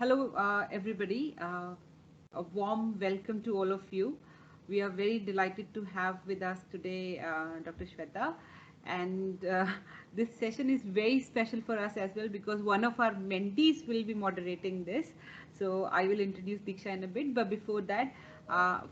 Hello, everybody. A warm welcome to all of you. We are very delighted to have with us today Dr. Shweta. And this session is very special for us as well because one of our mentees will be moderating this. So I will introduce Diksha in a bit. But before that,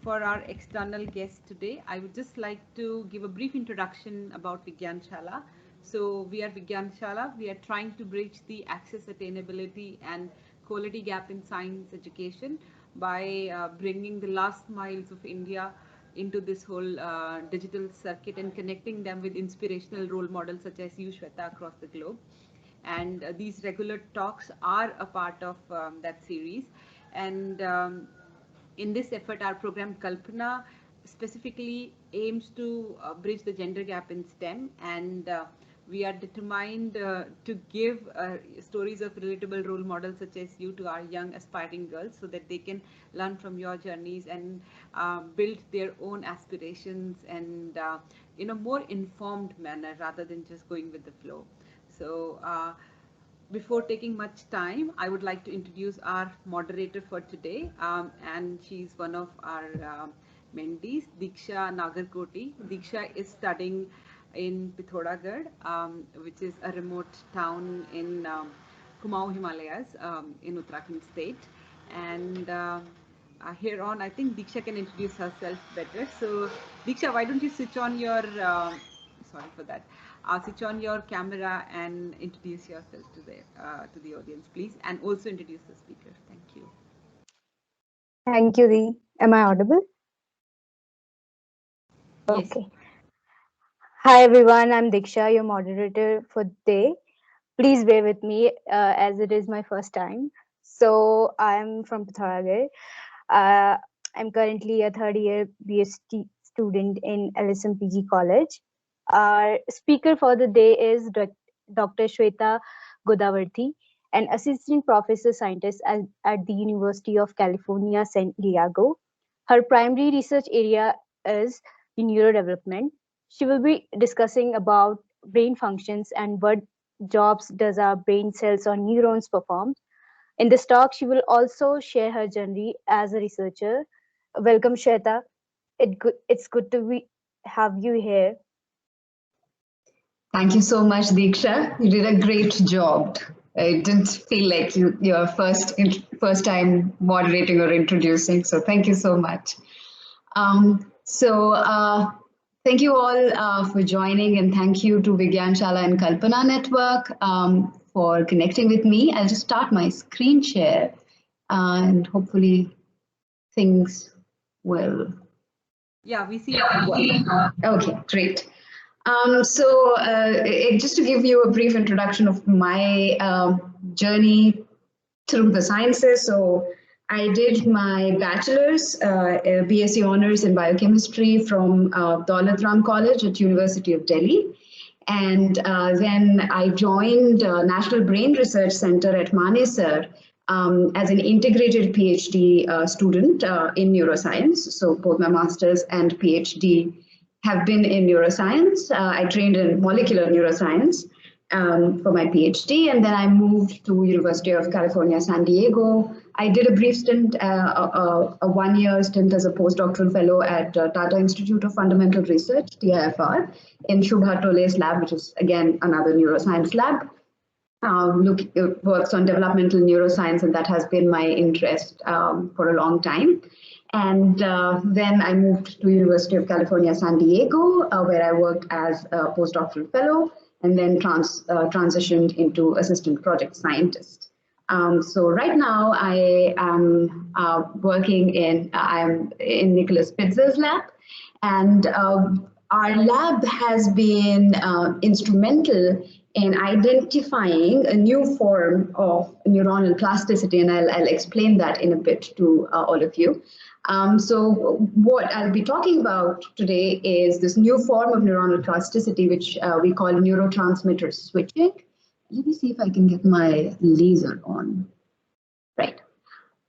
for our external guest today, I would just like to give a brief introduction about Vigyan Shala. So we are Vigyan Shala. We are trying to bridge the access, attainability, and quality gap in science education by bringing the last miles of India into this whole digital circuit and connecting them with inspirational role models such as you, Shweta, across the globe. And these regular talks are a part of that series. And in this effort, our program Kalpana specifically aims to bridge the gender gap in STEM, and we are determined to give stories of relatable role models such as you to our young aspiring girls so that they can learn from your journeys and build their own aspirations and in a more informed manner rather than just going with the flow. So before taking much time, I would like to introduce our moderator for today, and she's one of our mentees, Diksha Nagarkoti. Diksha is studying in Pithoragarh, which is a remote town in Kumaon Himalayas in Uttarakhand state. And here on, I think Diksha can introduce herself better. So, Diksha, why don't you switch on your, sorry for that, switch on your camera and introduce yourself to the audience, please, and also introduce the speaker. Thank you. Thank you, Dee. Am I audible? Yes. Okay. Hi, everyone. I'm Diksha, your moderator for today. Please bear with me as it is my first time. So, I'm from Pithoragarh. Uh, I'm currently a third year BSc student in LSMPG College. Our speaker for the day is Dr. Shweta Godavarthi, an assistant professor scientist at the University of California, San Diego. Her primary research area is neurodevelopment. She will be discussing about brain functions and what jobs does our brain cells or neurons perform. In this talk, she will also share her journey as a researcher. Welcome, Shweta. It's good to have you here. Thank you so much, Diksha. You did a great job. It didn't feel like your first time moderating or introducing. So thank you so much. Thank you all for joining, and thank you to Vigyan Shala and Kalpana Network for connecting with me. I'll just start my screen share, and hopefully things will. Yeah, we see. Okay, great. Just to give you a brief introduction of my journey through the sciences. So I did my bachelor's, BSc honors in biochemistry from Daulat Ram College at University of Delhi. And then I joined National Brain Research Center at Manesar as an integrated PhD student in neuroscience. So both my master's and PhD have been in neuroscience. I trained in molecular neuroscience for my PhD, and then I moved to University of California, San Diego. I did a brief stint, a one-year stint as a postdoctoral fellow at Tata Institute of Fundamental Research, TIFR, in Shubha Tole's lab, which is again another neuroscience lab. Works on developmental neuroscience, and that has been my interest for a long time. And then I moved to University of California, San Diego, where I worked as a postdoctoral fellow, and then transitioned into assistant project scientist. So right now I am I'm in Nicholas Pitzer's lab, and our lab has been instrumental in identifying a new form of neuronal plasticity, and I'll explain that in a bit to all of you. So what I'll be talking about today is this new form of neuronal plasticity, which we call neurotransmitter switching. Let me see if I can get my laser on. Right.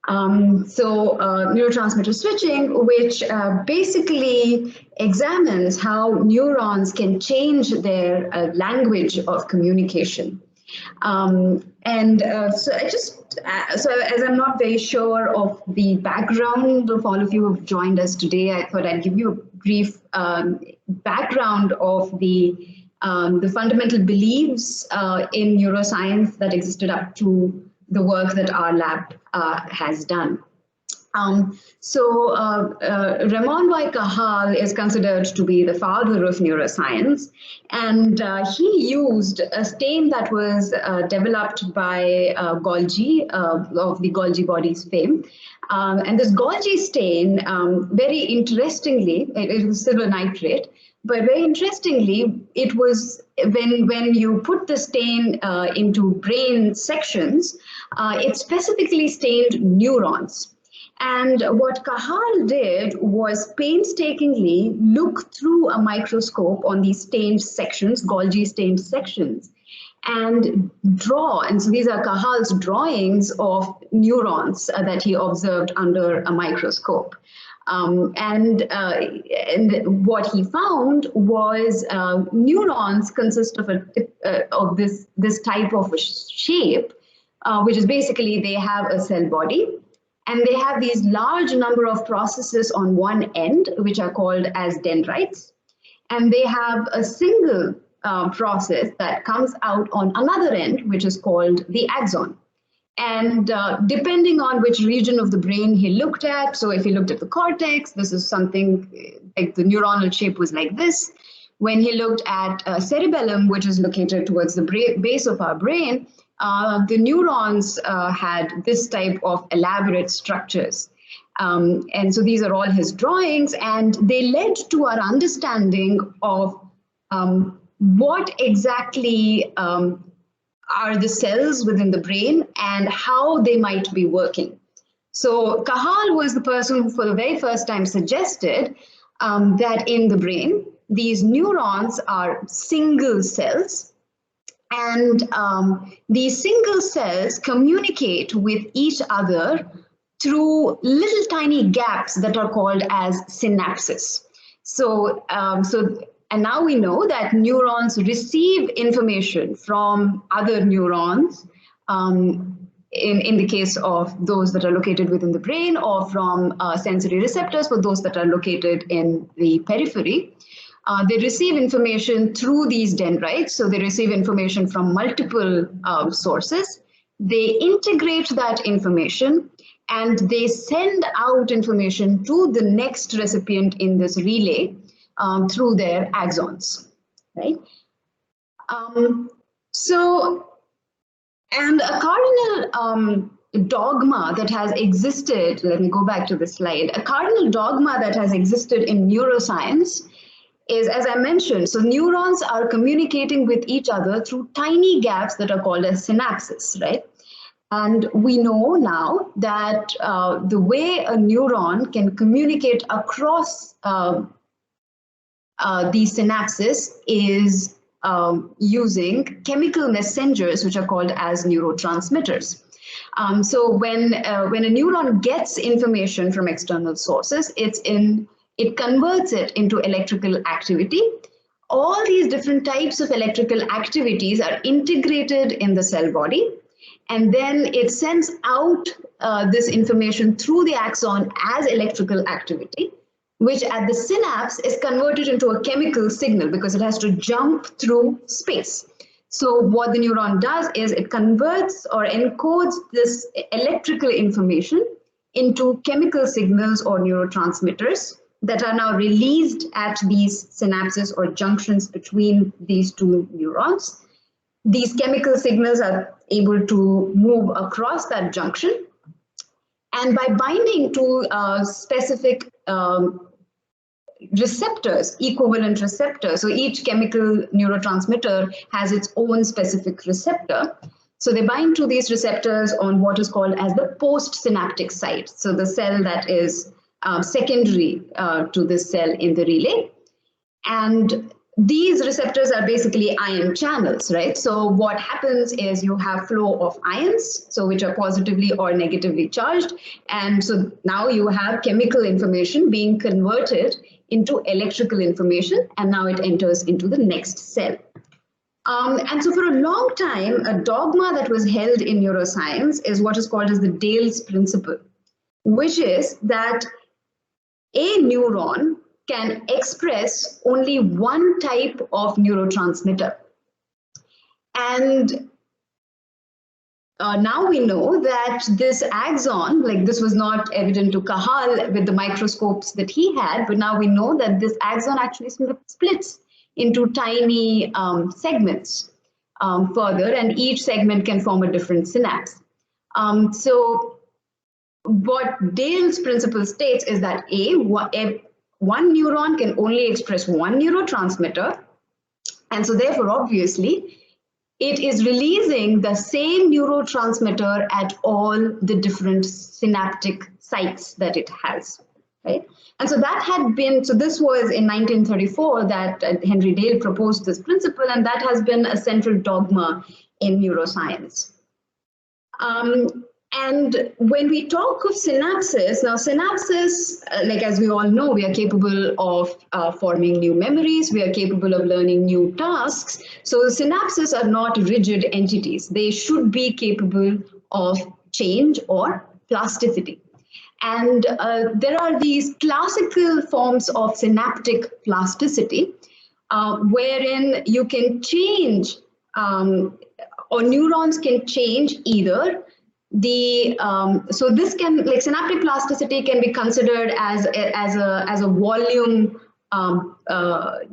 Neurotransmitter switching, which basically examines how neurons can change their language of communication. So as I'm not very sure of the background of all of you who've joined us today, I thought I'd give you a brief background of the fundamental beliefs in neuroscience that existed up to the work that our lab has done. Ramon Y. Cajal is considered to be the father of neuroscience, and he used a stain that was developed by Golgi, of the Golgi bodies fame. And this Golgi stain, very interestingly, it was silver nitrate, but very interestingly, it was when you put the stain into brain sections, it specifically stained neurons. And what Cajal did was painstakingly look through a microscope on these stained sections, Golgi stained sections, and draw. And so these are Cajal's drawings of neurons that he observed under a microscope. And what he found was neurons consist of this type of a shape, which is basically they have a cell body. And they have these large number of processes on one end, which are called as dendrites. And they have a single process that comes out on another end, which is called the axon. And depending on which region of the brain he looked at, so if he looked at the cortex, this is something like the neuronal shape was like this. When he looked at cerebellum, which is located towards the base of our brain, the neurons had this type of elaborate structures. And so these are all his drawings, and they led to our understanding of what exactly are the cells within the brain and how they might be working. So Cajal was the person who for the very first time suggested that in the brain, these neurons are single cells. And these single cells communicate with each other through little tiny gaps that are called as synapses. So, and now we know that neurons receive information from other neurons in the case of those that are located within the brain, or from sensory receptors for those that are located in the periphery. They receive information through these dendrites, so they receive information from multiple sources. They integrate that information and they send out information to the next recipient in this relay through their axons, right? And a cardinal dogma that has existed, let me go back to the slide, a cardinal dogma that has existed in neuroscience is, as I mentioned, so neurons are communicating with each other through tiny gaps that are called as synapses, right? And we know now that the way a neuron can communicate across these synapses is using chemical messengers, which are called as neurotransmitters. So when a neuron gets information from external sources, it converts it into electrical activity. All these different types of electrical activities are integrated in the cell body, and then it sends out this information through the axon as electrical activity, which at the synapse is converted into a chemical signal because it has to jump through space. So what the neuron does is it converts or encodes this electrical information into chemical signals or neurotransmitters that are now released at these synapses or junctions between these two neurons. These chemical signals are able to move across that junction, and by binding to specific receptors, equivalent receptors, so each chemical neurotransmitter has its own specific receptor. So they bind to these receptors on what is called as the postsynaptic site, so the cell that is secondary to this cell in the relay. And these receptors are basically ion channels, right? So what happens is you have flow of ions, so which are positively or negatively charged. And so now you have chemical information being converted into electrical information, and now it enters into the next cell. And so for a long time, a dogma that was held in neuroscience is what is called as the Dale's principle, which is that a neuron can express only one type of neurotransmitter. And now we know that this axon, like this was not evident to Cajal with the microscopes that he had, but now we know that this axon actually splits into tiny segments further, and each segment can form a different synapse. So what Dale's principle states is that one neuron can only express one neurotransmitter, and so therefore obviously it is releasing the same neurotransmitter at all the different synaptic sites that it has, right? And so that had been, so this was in 1934 that Henry Dale proposed this principle, and that has been a central dogma in neuroscience. And when we talk of synapses, now synapses, like as we all know, we are capable of forming new memories, we are capable of learning new tasks. So synapses are not rigid entities. They should be capable of change or plasticity. And there are these classical forms of synaptic plasticity, wherein you can change, or neurons can change either so this can, like synaptic plasticity can be considered as a volume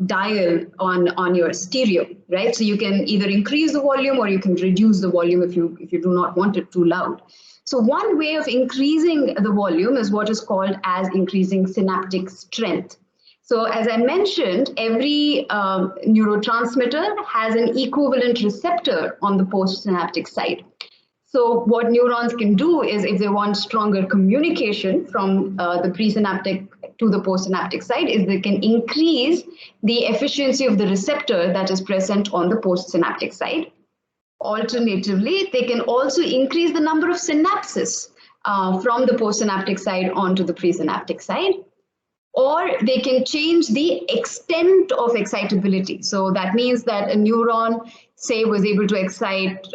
dial on your stereo, right? So you can either increase the volume or you can reduce the volume if you do not want it too loud. So one way of increasing the volume is what is called as increasing synaptic strength. So as I mentioned, every neurotransmitter has an equivalent receptor on the postsynaptic side. So what neurons can do is, if they want stronger communication from the presynaptic to the postsynaptic side, is they can increase the efficiency of the receptor that is present on the postsynaptic side. Alternatively, they can also increase the number of synapses from the postsynaptic side onto the presynaptic side. Or they can change the extent of excitability. So that means that a neuron, say, was able to excite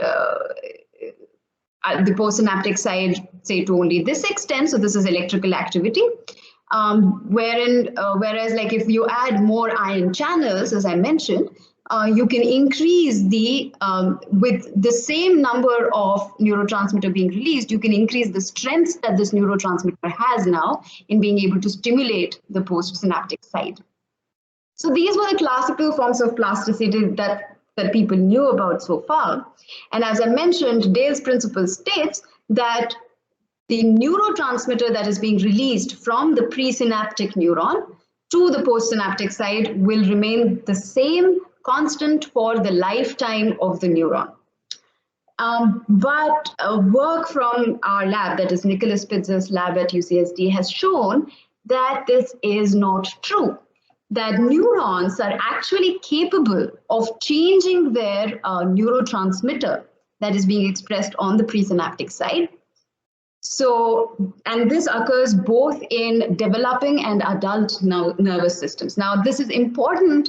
the postsynaptic side, say, to only this extent, so this is electrical activity, whereas like if you add more ion channels, as I mentioned, you can increase the, with the same number of neurotransmitter being released, you can increase the strength that this neurotransmitter has now in being able to stimulate the postsynaptic side. So these were the classical forms of plasticity that people knew about so far. And as I mentioned, Dale's principle states that the neurotransmitter that is being released from the presynaptic neuron to the postsynaptic side will remain the same constant for the lifetime of the neuron. But work from our lab, that is Nicholas Spitzer's lab at UCSD, has shown that this is not true. That neurons are actually capable of changing their neurotransmitter that is being expressed on the presynaptic side. So, and this occurs both in developing and adult nervous systems. Now, this is important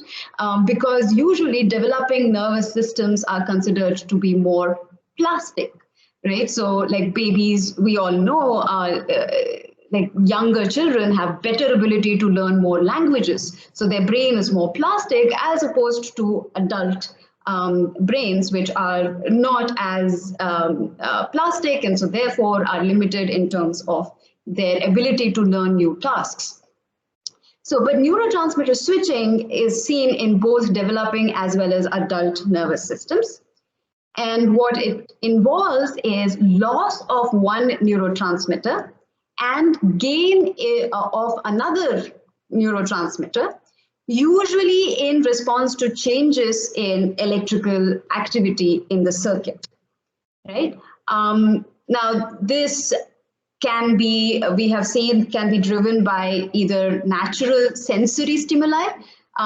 because usually developing nervous systems are considered to be more plastic, right? So like babies, we all know, like younger children have better ability to learn more languages. So their brain is more plastic as opposed to adult brains, which are not as plastic, and so therefore are limited in terms of their ability to learn new tasks. So, but neurotransmitter switching is seen in both developing as well as adult nervous systems. And what it involves is loss of one neurotransmitter and gain of another neurotransmitter, usually in response to changes in electrical activity in the circuit, right? Now, this can be, we have seen, can be driven by either natural sensory stimuli,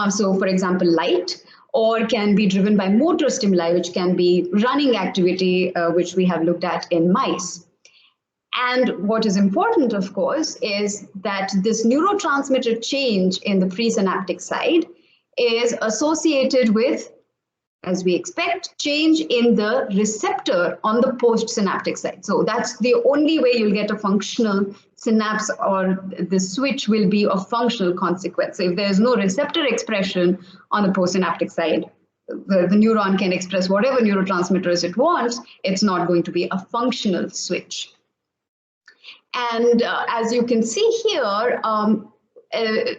so for example, light, or can be driven by motor stimuli, which can be running activity, which we have looked at in mice. And what is important, of course, is that this neurotransmitter change in the presynaptic side is associated with as we expect, change in the receptor on the postsynaptic side. So that's the only way you'll get a functional synapse, or the switch will be a functional consequence. So if there's no receptor expression on the postsynaptic side, the neuron can express whatever neurotransmitters it wants, it's not going to be a functional switch. And as you can see here,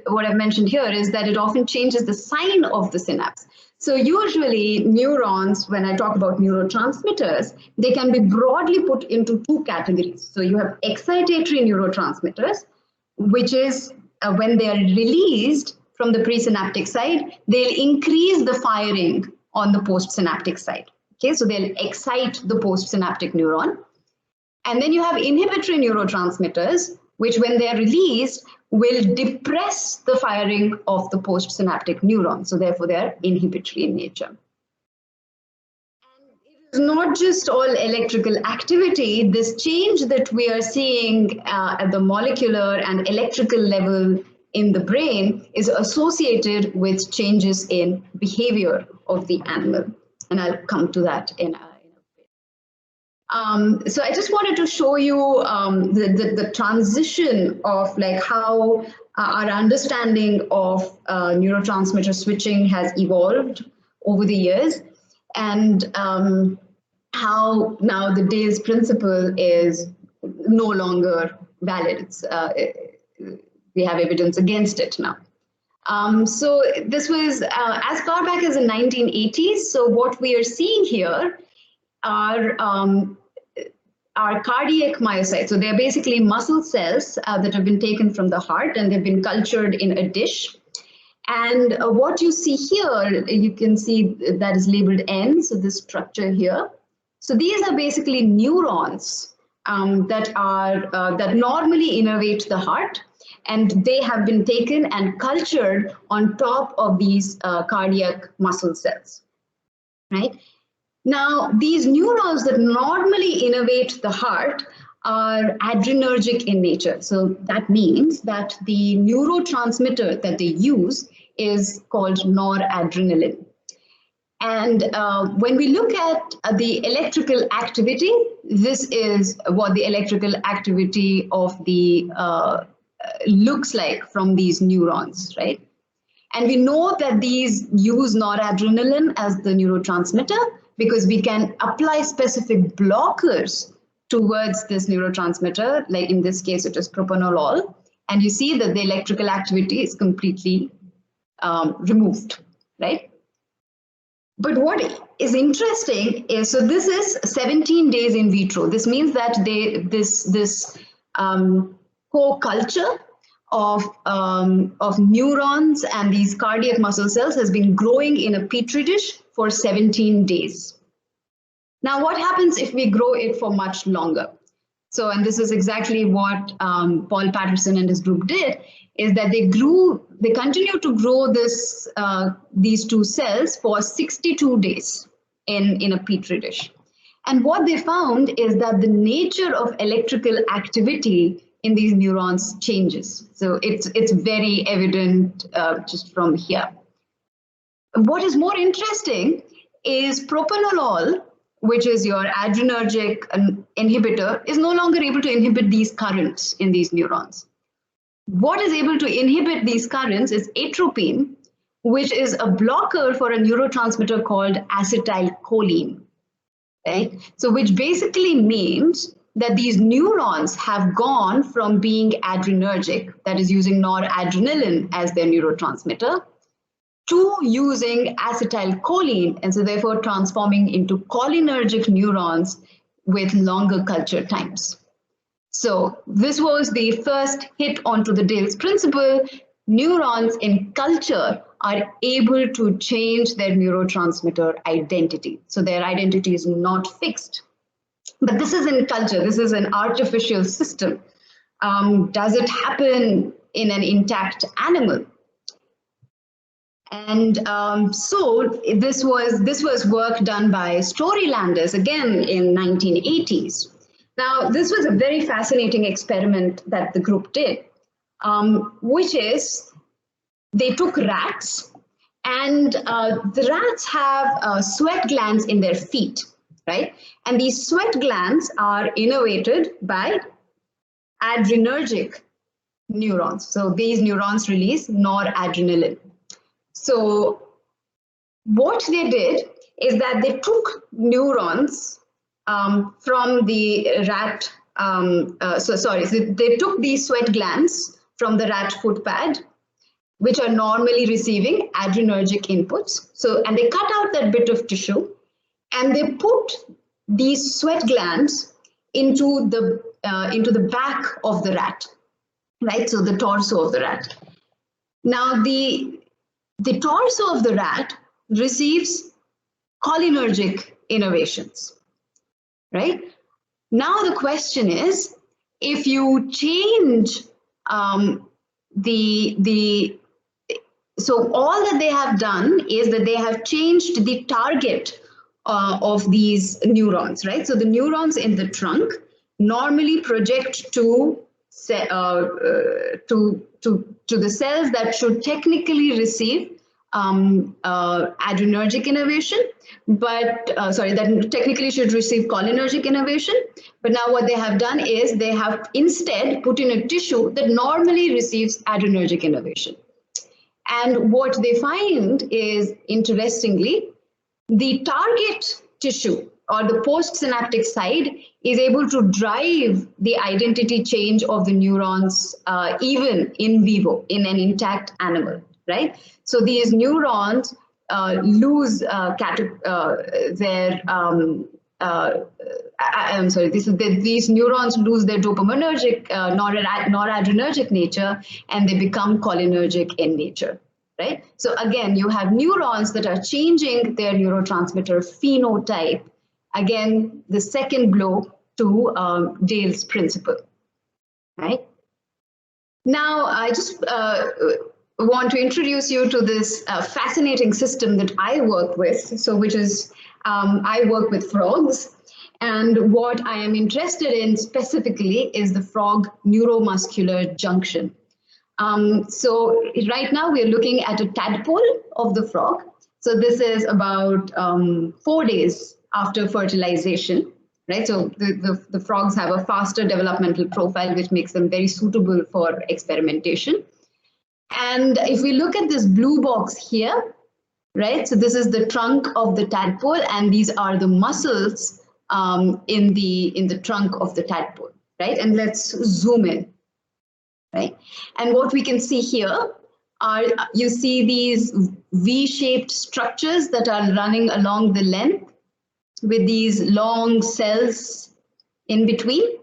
what I've mentioned here is that it often changes the sign of the synapse. So usually neurons, when I talk about neurotransmitters, they can be broadly put into two categories. So you have excitatory neurotransmitters, which is when they are released from the presynaptic side, they'll increase the firing on the postsynaptic side. Okay, so they'll excite the postsynaptic neuron. And then you have inhibitory neurotransmitters, which when they're released, will depress the firing of the postsynaptic neuron. So therefore, they're inhibitory in nature. And it is not just all electrical activity. This change that we are seeing at the molecular and electrical level in the brain is associated with changes in behavior of the animal. And I'll come to that in a so I just wanted to show you the transition of like how our understanding of neurotransmitter switching has evolved over the years, and how now the Dale's principle is no longer valid. It's, we have evidence against it now. So this was as far back as the 1980s. So what we are seeing here are cardiac myocytes. So they're basically muscle cells that have been taken from the heart, and they've been cultured in a dish. And what you see here, you can see that is labeled N, so this structure here. So these are basically neurons that normally innervate the heart, and they have been taken and cultured on top of these cardiac muscle cells, right? Now, these neurons that normally innervate the heart are adrenergic in nature. So that means that the neurotransmitter that they use is called noradrenaline. And when we look at the electrical activity, this is what the electrical activity of the looks like from these neurons, right? And we know that these use noradrenaline as the neurotransmitter because we can apply specific blockers towards this neurotransmitter, like in this case, it is propranolol. And you see that the electrical activity is completely removed, right? But what is interesting is, so this is 17 days in vitro. This means that this co-culture of neurons and these cardiac muscle cells has been growing in a petri dish for 17 days. Now, what happens if we grow it for much longer? So, and this is exactly what Paul Patterson and his group did, is that they continue to grow these two cells for 62 days in a petri dish. And what they found is that the nature of electrical activity in these neurons changes. So it's very evident just from here. What is more interesting is propranolol, which is your adrenergic inhibitor, is no longer able to inhibit these currents in these neurons. What is able to inhibit these currents is atropine, which is a blocker for a neurotransmitter called acetylcholine, right? So which basically means that these neurons have gone from being adrenergic, that is using noradrenaline as their neurotransmitter, to using acetylcholine, and so therefore transforming into cholinergic neurons with longer culture times. So this was the first hit onto the Dale's principle. Neurons in culture are able to change their neurotransmitter identity. So their identity is not fixed. But this is in culture. This is an artificial system. Does it happen in an intact animal? And so this was work done by Storylanders, again in 1980s. Now, this was a very fascinating experiment that the group did, which is they took rats And the rats have sweat glands in their feet, right? And these sweat glands are innervated by adrenergic neurons. So these neurons release noradrenaline. So what they did is that they took neurons from the rat, so they took these sweat glands from the rat foot pad, which are normally receiving adrenergic inputs. So, and they cut out that bit of tissue and they put these sweat glands into the back of the rat, right? So the torso of the rat. Now the torso of the rat receives cholinergic innervations, right? Now the question is, if you change so all that they have done is that they have changed the target of these neurons, right? So the neurons in the trunk normally project to the cells that should technically receive adrenergic innervation, but that technically should receive cholinergic innervation. But now what they have done is they have instead put in a tissue that normally receives adrenergic innervation. And what they find is, interestingly, the target tissue or the postsynaptic side is able to drive the identity change of the neurons even in vivo, in an intact animal, right? So these neurons lose these neurons lose their dopaminergic, noradrenergic nature, and they become cholinergic in nature, right? So again, you have neurons that are changing their neurotransmitter phenotype. Again, the second blow to Dale's principle, right? Now, I just want to introduce you to this fascinating system that I work with. So, which is, I work with frogs. And what I am interested in specifically is the frog neuromuscular junction. So right now we're looking at a tadpole of the frog. So this is about 4 days after fertilization, right? So the frogs have a faster developmental profile, which makes them very suitable for experimentation. And if we look at this blue box here, right? So this is the trunk of the tadpole, and these are the muscles in the trunk of the tadpole, right? And let's zoom in, right? And what we can see here are, you see these V-shaped structures that are running along the length with these long cells in between.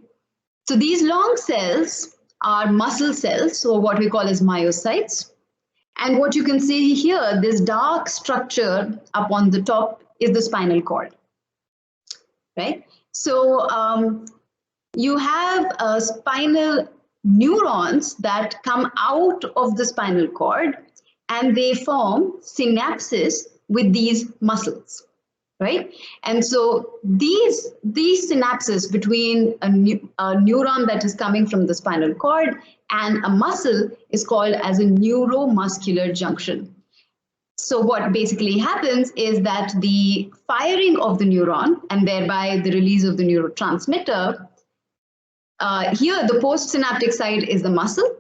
So these long cells are muscle cells, or what we call as myocytes. And what you can see here, this dark structure up on the top is the spinal cord, right? So you have spinal neurons that come out of the spinal cord, and they form synapses with these muscles, right? And so these synapses between a neuron that is coming from the spinal cord and a muscle is called as a neuromuscular junction. So what basically happens is that the firing of the neuron, and thereby the release of the neurotransmitter, here the postsynaptic side is the muscle,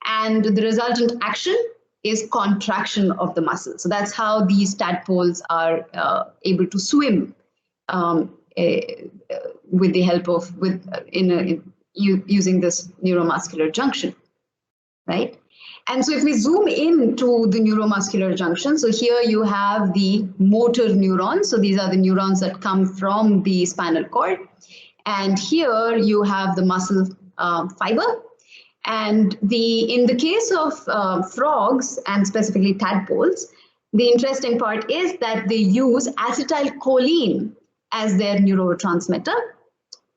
and the resultant action is contraction of the muscle. So that's how these tadpoles are able to swim with the help of using this neuromuscular junction, right? And so if we zoom into the neuromuscular junction, so here you have the motor neurons. So these are the neurons that come from the spinal cord. And here you have the muscle fiber. And in the case of frogs, and specifically tadpoles, the interesting part is that they use acetylcholine as their neurotransmitter,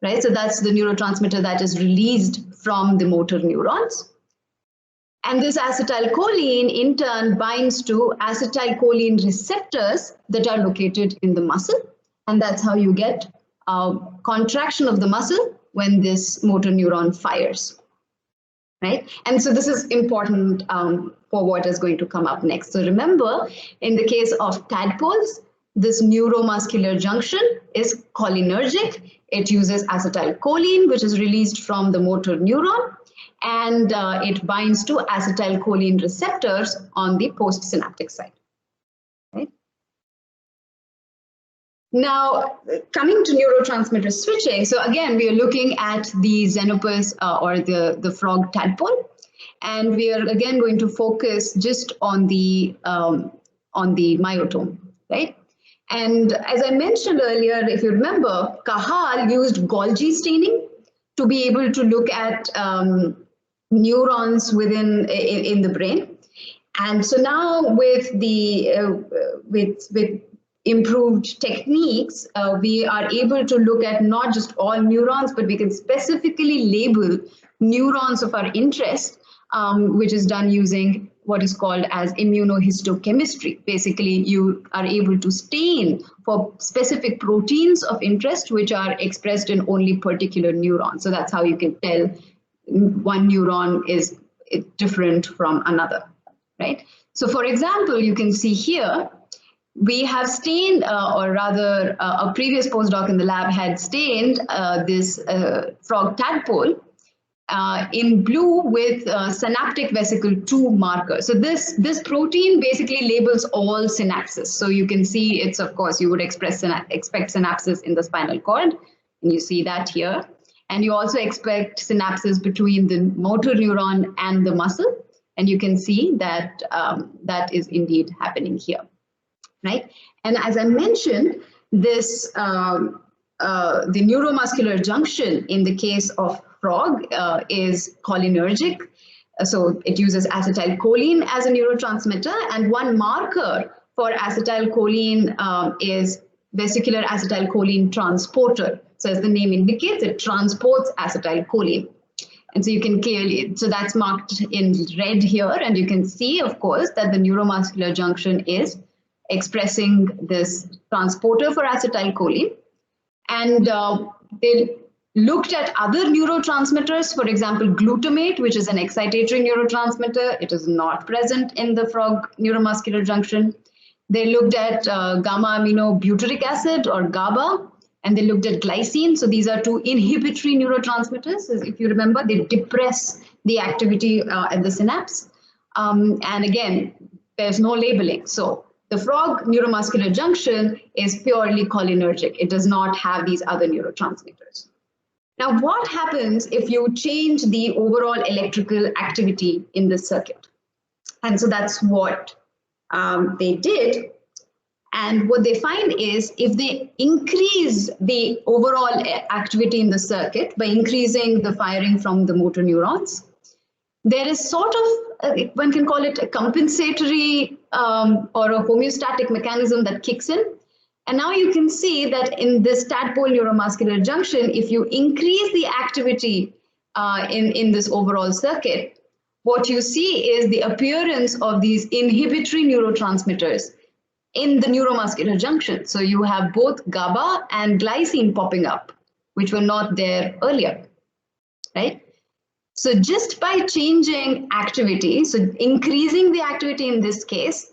right? So that's the neurotransmitter that is released from the motor neurons. And this acetylcholine in turn binds to acetylcholine receptors that are located in the muscle. And that's how you get contraction of the muscle when this motor neuron fires. right? And so this is important for what is going to come up next. So remember, in the case of tadpoles, this neuromuscular junction is cholinergic. It uses acetylcholine, which is released from the motor neuron, and it binds to acetylcholine receptors on the postsynaptic side. Right? Now, coming to neurotransmitter switching, so again, we are looking at the Xenopus or the frog tadpole, and we are again going to focus just on the myotome, right? And as I mentioned earlier, if you remember, Cajal used Golgi staining to be able to look at neurons within in the brain. And so now with the with improved techniques, we are able to look at not just all neurons, but we can specifically label neurons of our interest, which is done using what is called as immunohistochemistry. Basically, you are able to stain for specific proteins of interest, which are expressed in only particular neurons. So that's how you can tell one neuron is different from another, right? So for example, you can see here, we have stained, or rather a previous postdoc in the lab had stained this frog tadpole in blue with synaptic vesicle 2 marker. So this protein basically labels all synapses. So you can see it's, of course, you would expect synapses in the spinal cord, and you see that here. And you also expect synapses between the motor neuron and the muscle, and you can see that that is indeed happening here. Right? And as I mentioned, this the neuromuscular junction in the case of frog is cholinergic. So it uses acetylcholine as a neurotransmitter, and one marker for acetylcholine is vesicular acetylcholine transporter. So as the name indicates, it transports acetylcholine. And so you can clearly, so that's marked in red here, and you can see, of course, that the neuromuscular junction is expressing this transporter for acetylcholine. And they looked at other neurotransmitters, for example, glutamate, which is an excitatory neurotransmitter. It is not present in the frog neuromuscular junction. They looked at gamma-aminobutyric acid, or GABA, and they looked at glycine. So these are two inhibitory neurotransmitters. If you remember, they depress the activity at the synapse. And again, there's no labeling. So the frog neuromuscular junction is purely cholinergic. It does not have these other neurotransmitters. Now, what happens if you change the overall electrical activity in the circuit? And so that's what they did. And what they find is if they increase the overall activity in the circuit by increasing the firing from the motor neurons, there is sort of, one can call it a compensatory or a homeostatic mechanism that kicks in. And now you can see that in this tadpole neuromuscular junction, if you increase the activity in this overall circuit, what you see is the appearance of these inhibitory neurotransmitters in the neuromuscular junction. So you have both GABA and glycine popping up, which were not there earlier, right? So just by changing activity, so increasing the activity in this case,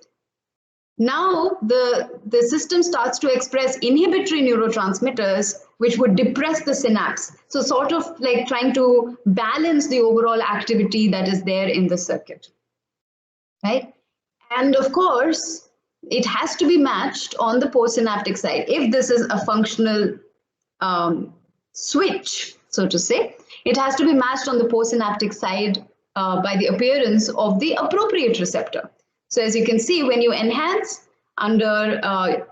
now the system starts to express inhibitory neurotransmitters, which would depress the synapse. So sort of like trying to balance the overall activity that is there in the circuit, right? And of course, it has to be matched on the postsynaptic side. If this is a functional switch, so to say, it has to be matched on the postsynaptic side by the appearance of the appropriate receptor. So as you can see, when you enhance under,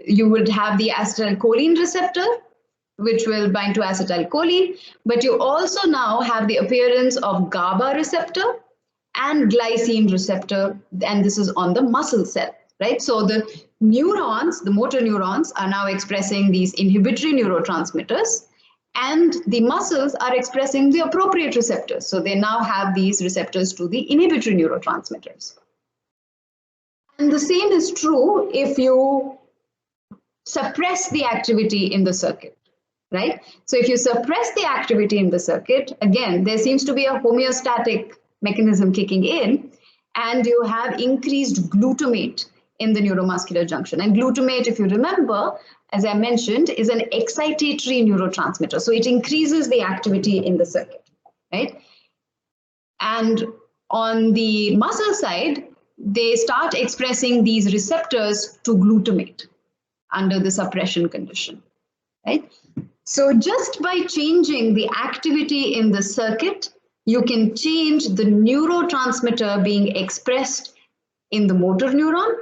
you would have the acetylcholine receptor, which will bind to acetylcholine, but you also now have the appearance of GABA receptor and glycine receptor, and this is on the muscle cell, right? So the neurons, the motor neurons, are now expressing these inhibitory neurotransmitters, and the muscles are expressing the appropriate receptors. So they now have these receptors to the inhibitory neurotransmitters. And the same is true if you suppress the activity in the circuit, right? So if you suppress the activity in the circuit, again, there seems to be a homeostatic mechanism kicking in, and you have increased glutamate in the neuromuscular junction. And glutamate, if you remember, as I mentioned, is an excitatory neurotransmitter. So it increases the activity in the circuit, right? And on the muscle side, they start expressing these receptors to glutamate under the suppression condition, right? So just by changing the activity in the circuit, you can change the neurotransmitter being expressed in the motor neuron,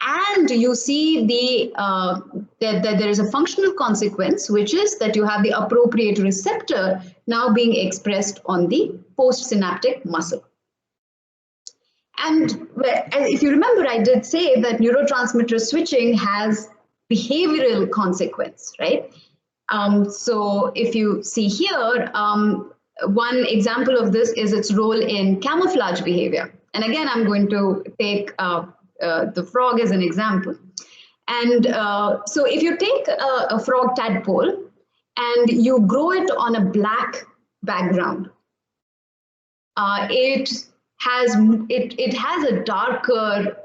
and you see that there is a functional consequence, which is that you have the appropriate receptor now being expressed on the postsynaptic muscle. And if you remember, I did say that neurotransmitter switching has behavioral consequence, right? So if you see here, one example of this is its role in camouflage behavior. And again, I'm going to take the frog as an example. And so if you take a frog tadpole and you grow it on a black background, it has a darker,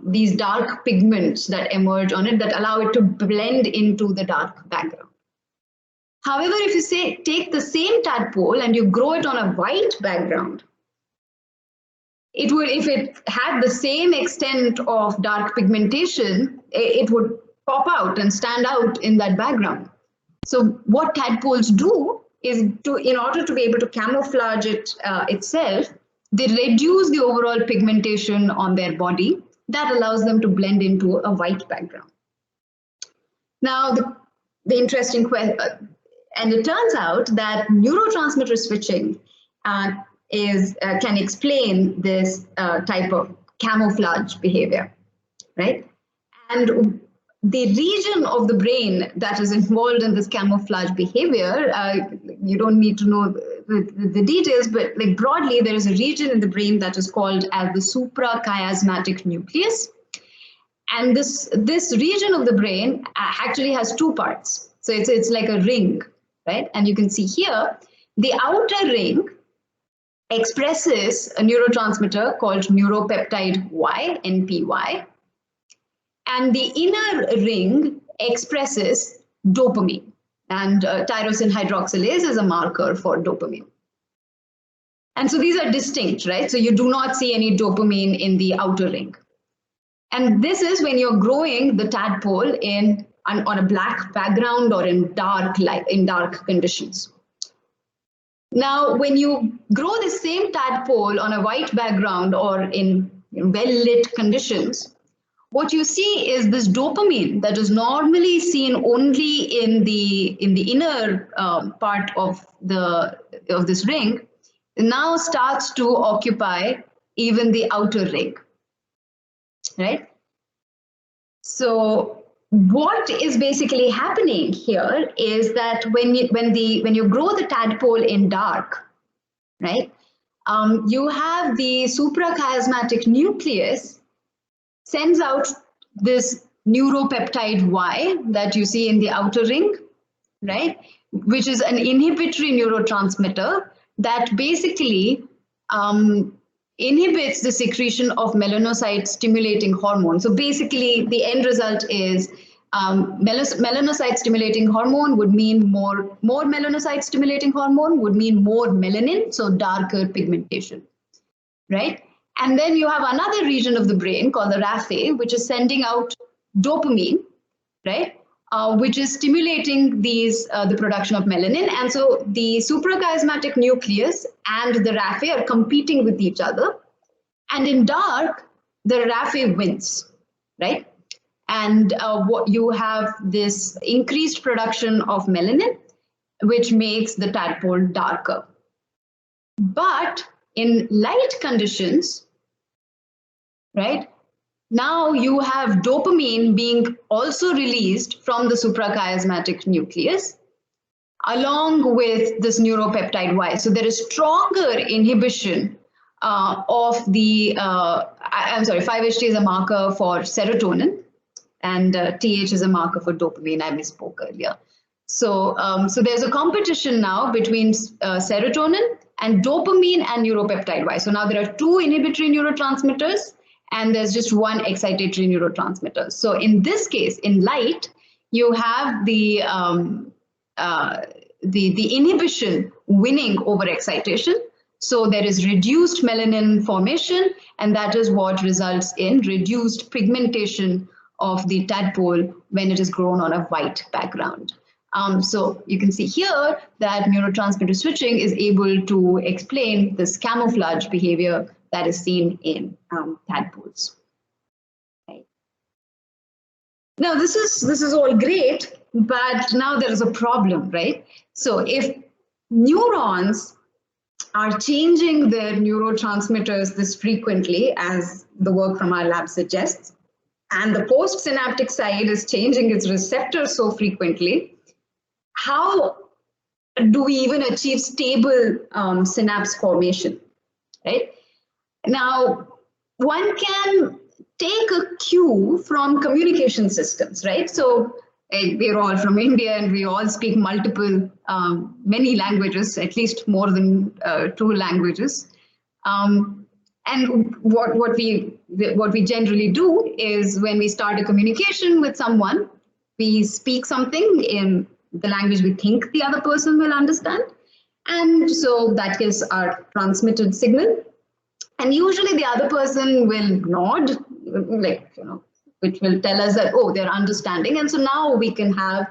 these dark pigments that emerge on it that allow it to blend into the dark background. However, if you take the same tadpole and you grow it on a white background, it would, if it had the same extent of dark pigmentation, it would pop out and stand out in that background. So what tadpoles do is, in order to be able to camouflage it itself, they reduce the overall pigmentation on their body. That allows them to blend into a white background. Now, the interesting question, and it turns out that neurotransmitter switching can explain this type of camouflage behavior, right? And the region of the brain that is involved in this camouflage behavior, you don't need to know the details, but like broadly, there is a region in the brain that is called as the suprachiasmatic nucleus. And this region of the brain actually has two parts. So it's like a ring, right? And you can see here, the outer ring expresses a neurotransmitter called neuropeptide Y, NPY. And the inner ring expresses dopamine. And tyrosine hydroxylase is a marker for dopamine. And so these are distinct, right? So you do not see any dopamine in the outer ring. And this is when you're growing the tadpole on a black background or in dark conditions. Now, when you grow the same tadpole on a white background or in well-lit conditions, what you see is this dopamine that is normally seen only in the inner part of this ring now starts to occupy even the outer ring, right? So what is basically happening here is that when you grow the tadpole in dark, right, you have the suprachiasmatic nucleus sends out this neuropeptide Y that you see in the outer ring, right, which is an inhibitory neurotransmitter that basically inhibits the secretion of melanocyte-stimulating hormone. So basically, the end result is melanocyte-stimulating hormone would mean more melanocyte-stimulating hormone would mean more melanin, so darker pigmentation, right? And then you have another region of the brain called the raphe, which is sending out dopamine, right? Which is stimulating the production of melanin. And so the suprachiasmatic nucleus and the raphe are competing with each other. And in dark, the raphe wins, right? And what you have this increased production of melanin, which makes the tadpole darker. But in light conditions, right, now you have dopamine being also released from the suprachiasmatic nucleus along with this neuropeptide Y. So there is stronger inhibition of the, 5-HT is a marker for serotonin and TH is a marker for dopamine. I misspoke earlier. So, so there's a competition now between serotonin and dopamine and neuropeptide Y. So now there are two inhibitory neurotransmitters and there's just one excitatory neurotransmitter. So in this case, in light, you have the inhibition winning over excitation. So there is reduced melanin formation, and that is what results in reduced pigmentation of the tadpole when it is grown on a white background. So you can see here that neurotransmitter switching is able to explain this camouflage behavior that is seen in tadpoles. Right. Now this is all great, but now there is a problem, right? So if neurons are changing their neurotransmitters this frequently, as the work from our lab suggests, and the postsynaptic side is changing its receptors so frequently, how do we even achieve stable synapse formation, right? Now, one can take a cue from communication systems, right? So we're all from India and we all speak multiple, many languages, at least more than 2 languages. And what we generally do is when we start a communication with someone, we speak something in the language we think the other person will understand. And so that gives our transmitted signal. And usually the other person will nod, like, which will tell us that, oh, they're understanding. And so now we can have,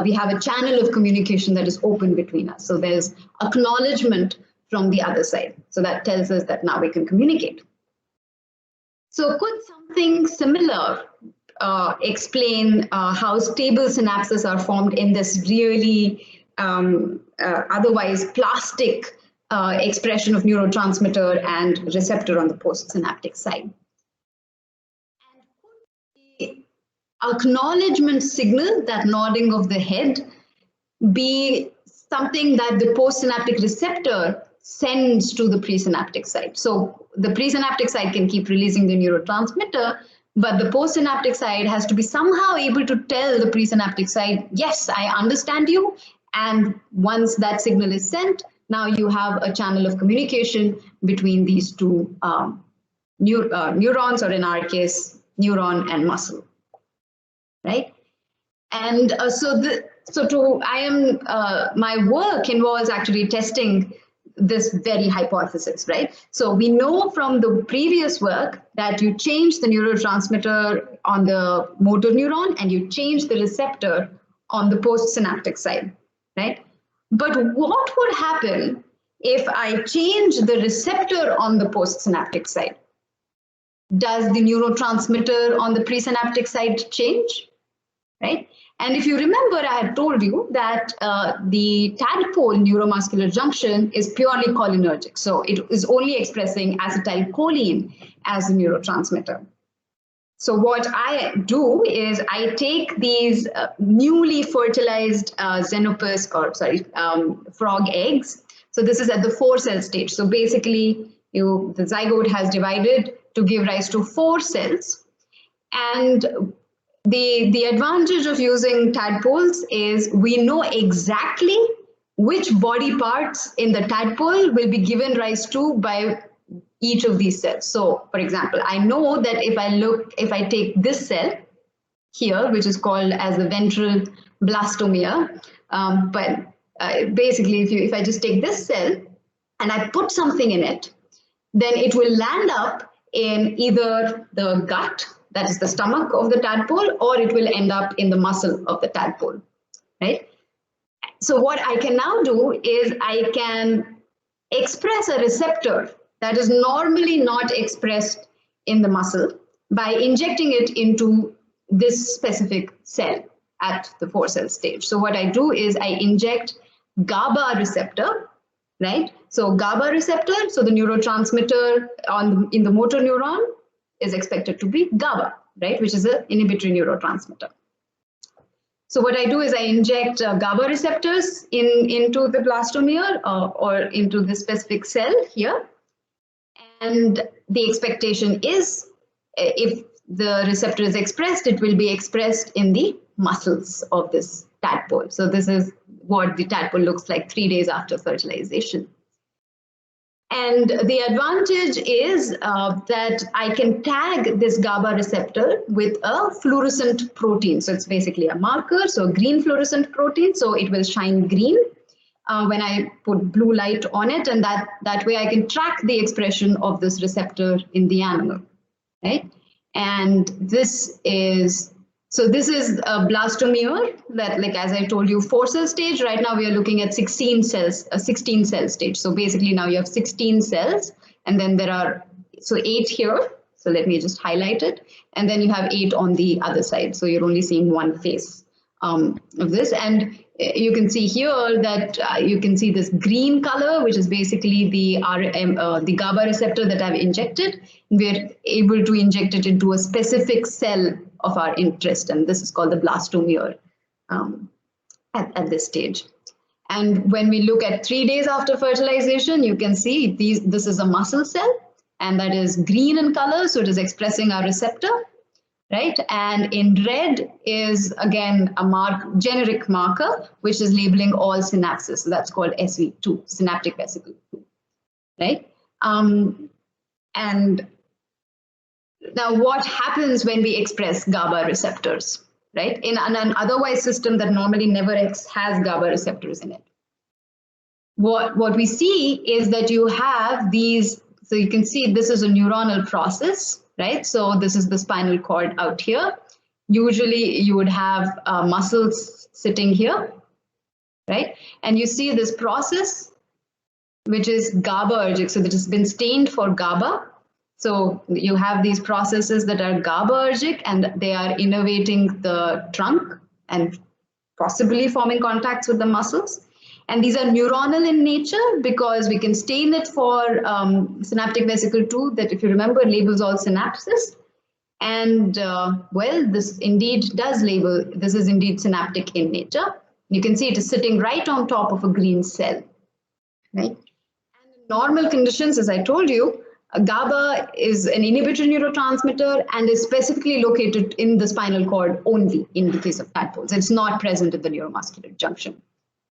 we have a channel of communication that is open between us. So there's acknowledgement from the other side. So that tells us that now we can communicate. So could something similar explain how stable synapses are formed in this really otherwise plastic expression of neurotransmitter and receptor on the postsynaptic side? And could the acknowledgement signal, that nodding of the head, be something that the postsynaptic receptor sends to the presynaptic side? So the presynaptic side can keep releasing the neurotransmitter, but the postsynaptic side has to be somehow able to tell the presynaptic side, yes, I understand you. And once that signal is sent, now you have a channel of communication between these two neurons, or in our case, neuron and muscle, right? And my work involves actually testing this very hypothesis, right? So we know from the previous work that you change the neurotransmitter on the motor neuron and you change the receptor on the postsynaptic side, right? But what would happen if I change the receptor on the postsynaptic side? Does the neurotransmitter on the presynaptic side change, right? And if you remember, I had told you that the tadpole neuromuscular junction is purely cholinergic. So it is only expressing acetylcholine as a neurotransmitter. So what I do is I take these newly fertilized frog eggs. So this is at the 4-cell stage. So basically, the zygote has divided to give rise to 4 cells. And the advantage of using tadpoles is we know exactly which body parts in the tadpole will be given rise to by each of these cells. So, for example, I know that if I take this cell here, which is called as the ventral blastomere, basically, if I just take this cell and I put something in it, then it will land up in either the gut, that is the stomach of the tadpole, or it will end up in the muscle of the tadpole, right? So what I can now do is I can express a receptor that is normally not expressed in the muscle by injecting it into this specific cell at the 4-cell stage. So what I do is I inject GABA receptor, right? So GABA receptor, so the neurotransmitter in the motor neuron is expected to be GABA, right, which is an inhibitory neurotransmitter. So what I do is I inject GABA receptors into the blastomere or into this specific cell here. And the expectation is if the receptor is expressed, it will be expressed in the muscles of this tadpole. So this is what the tadpole looks like 3 days after fertilization. And the advantage is that I can tag this GABA receptor with a fluorescent protein. So it's basically a marker, so a green fluorescent protein. So it will shine green when I put blue light on it. And that way I can track the expression of this receptor in the animal, right? And this is a blastomere that, like, as I told you, 4-cell stage. Right now we are looking at 16 cells, a 16-cell stage. So basically now you have 16 cells, and then there are, so 8 here. So let me just highlight it. And then you have 8 on the other side. So you're only seeing one face of this. And you can see here that you can see this green color, which is basically the GABA receptor that I've injected. We're able to inject it into a specific cell of our interest, and this is called the blastomere at this stage. And when we look at 3 days after fertilization, you can see this is a muscle cell, and that is green in color, so it is expressing our receptor, right? And in red is, again, a generic marker, which is labeling all synapses. So that's called SV2, synaptic vesicle 2, right? And now what happens when we express GABA receptors, right? In an otherwise system that normally never has GABA receptors in it. What we see is that you have these, so you can see this is a neuronal process, right? So this is the spinal cord out here. Usually you would have muscles sitting here, right? And you see this process, which is GABAergic. So that has been stained for GABA. So you have these processes that are GABAergic, and they are innervating the trunk and possibly forming contacts with the muscles. And these are neuronal in nature because we can stain it for synaptic vesicle 2, that, if you remember, labels all synapses. And well, this indeed does label, this is indeed synaptic in nature. You can see it is sitting right on top of a green cell, right? And in normal conditions, as I told you, GABA is an inhibitory neurotransmitter and is specifically located in the spinal cord only in the case of tadpoles. It's not present at the neuromuscular junction,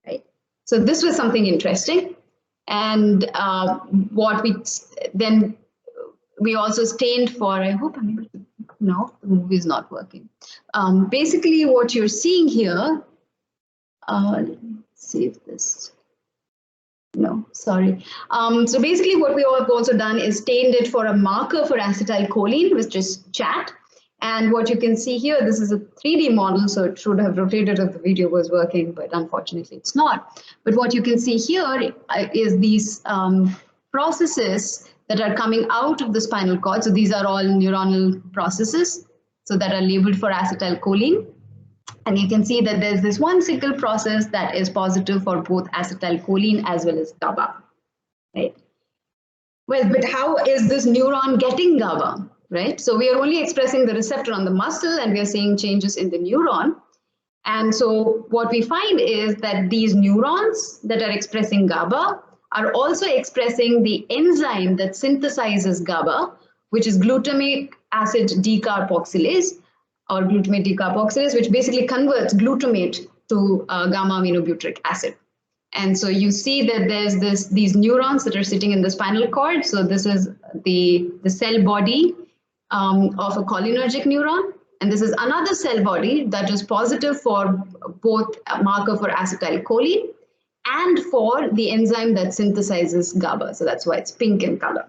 right? So this was something interesting. And what we also stained for, I hope I'm able to, no, the movie is not working. Basically what you're seeing here, let me save this. No, sorry. So basically what we have also done is stained it for a marker for acetylcholine, which is chat. And what you can see here, this is a 3D model, so it should have rotated if the video was working, but unfortunately it's not. But what you can see here is these processes that are coming out of the spinal cord. So these are all neuronal processes, so that are labeled for acetylcholine. And you can see that there's this one sickle process that is positive for both acetylcholine as well as GABA, right? Well, but how is this neuron getting GABA, right? So we are only expressing the receptor on the muscle, and we are seeing changes in the neuron. And so what we find is that these neurons that are expressing GABA are also expressing the enzyme that synthesizes GABA, which is glutamic acid decarboxylase, or glutamate decarboxylase, which basically converts glutamate to gamma aminobutyric acid. And so you see that there's these neurons that are sitting in the spinal cord. So this is the cell body of a cholinergic neuron. And this is another cell body that is positive for both a marker for acetylcholine and for the enzyme that synthesizes GABA. So that's why it's pink in color.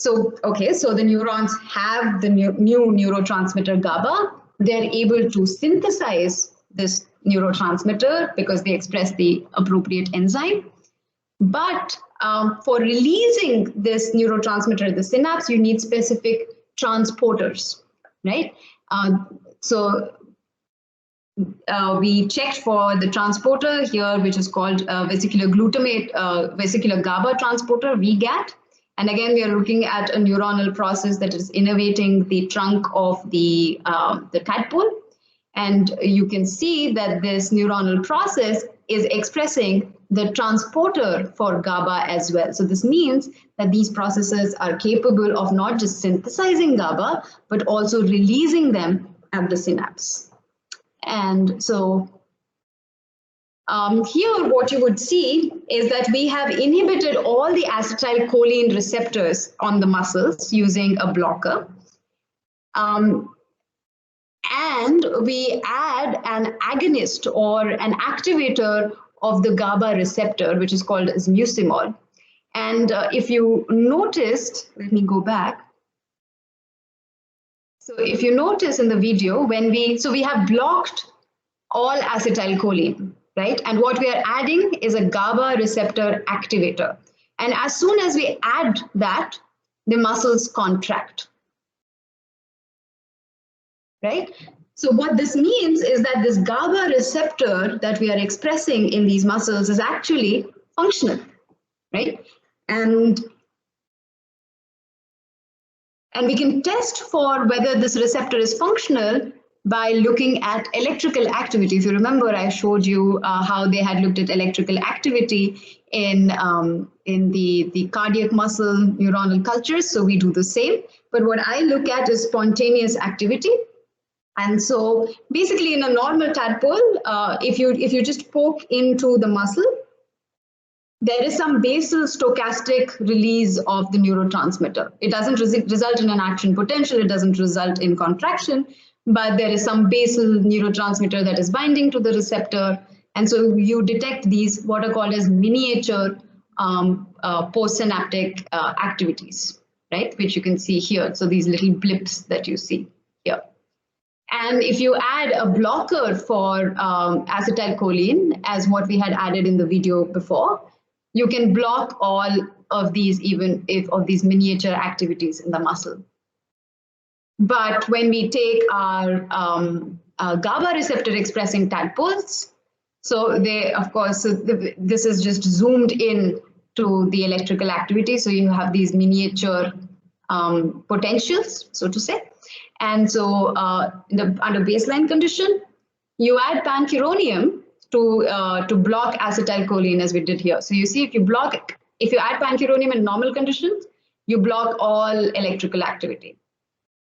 So, okay, so the neurons have the new neurotransmitter GABA. They're able to synthesize this neurotransmitter because they express the appropriate enzyme. But for releasing this neurotransmitter at the synapse, you need specific transporters, right? We checked for the transporter here, which is called vesicular GABA transporter, VGAT. And again, we are looking at a neuronal process that is innervating the trunk of the tadpole. And you can see that this neuronal process is expressing the transporter for GABA as well. So this means that these processes are capable of not just synthesizing GABA, but also releasing them at the synapse. And so here what you would see is that we have inhibited all the acetylcholine receptors on the muscles using a blocker. And we add an agonist or an activator of the GABA receptor, which is called as mucimol. And if you noticed, let me go back. So if you notice in the video, we have blocked all acetylcholine, right? And what we are adding is a GABA receptor activator. And as soon as we add that, the muscles contract, right? So what this means is that this GABA receptor that we are expressing in these muscles is actually functional, right? And we can test for whether this receptor is functional by looking at electrical activity. If you remember, I showed you how they had looked at electrical activity in the cardiac muscle neuronal cultures. So we do the same. But what I look at is spontaneous activity. And so basically in a normal tadpole, if you just poke into the muscle, there is some basal stochastic release of the neurotransmitter. It doesn't result in an action potential, it doesn't result in contraction, but there is some basal neurotransmitter that is binding to the receptor. And so you detect these what are called as miniature postsynaptic activities, right? Which you can see here. So these little blips that you see here. And if you add a blocker for acetylcholine, as what we had added in the video before, you can block all of these, even if of these miniature activities in the muscle. But when we take our GABA receptor expressing tadpoles, so they, of course, this is just zoomed in to the electrical activity. So you have these miniature potentials, so to say. And so under baseline condition, you add pancuronium to block acetylcholine as we did here. So you see, if you add pancuronium in normal conditions, you block all electrical activity.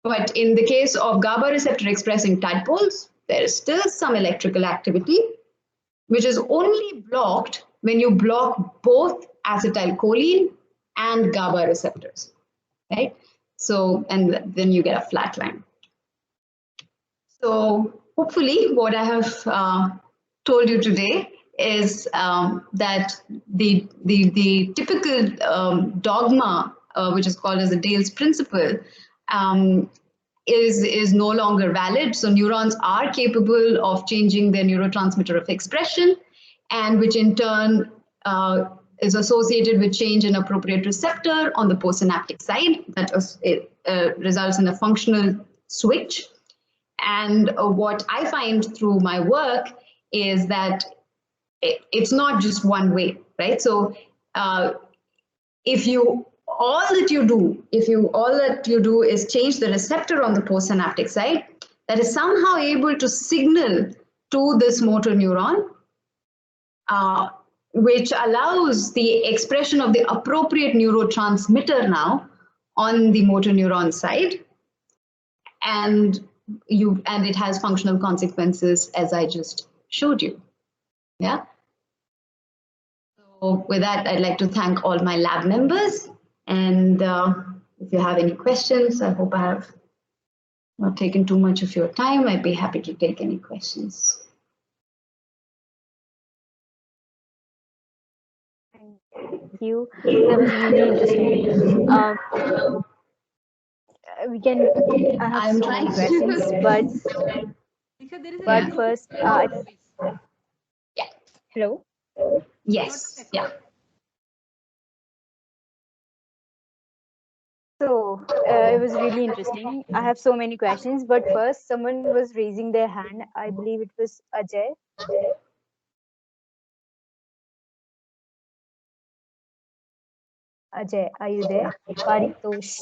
But in the case of GABA receptor expressing tadpoles, there is still some electrical activity, which is only blocked when you block both acetylcholine and GABA receptors, right? So, and then you get a flat line. So hopefully what I have told you today is that the typical dogma, which is called as the Dale's principle, is no longer valid. So neurons are capable of changing their neurotransmitter of expression, and which in turn is associated with change in appropriate receptor on the postsynaptic side that results in a functional switch. And what I find through my work is that it's not just one way, right? So if all that you do is change the receptor on the postsynaptic side, that is somehow able to signal to this motor neuron, which allows the expression of the appropriate neurotransmitter now on the motor neuron side, and it has functional consequences as I just showed you. Yeah. So with that, I'd like to thank all my lab members. And if you have any questions, I hope I have not taken too much of your time. I'd be happy to take any questions. Thank you. That was really interesting. I have so many questions, but first, yeah. Hello? Yes, yeah. So it was really interesting. I have so many questions, but first someone was raising their hand. I believe it was Ajay. Ajay, are you there? Paritosh.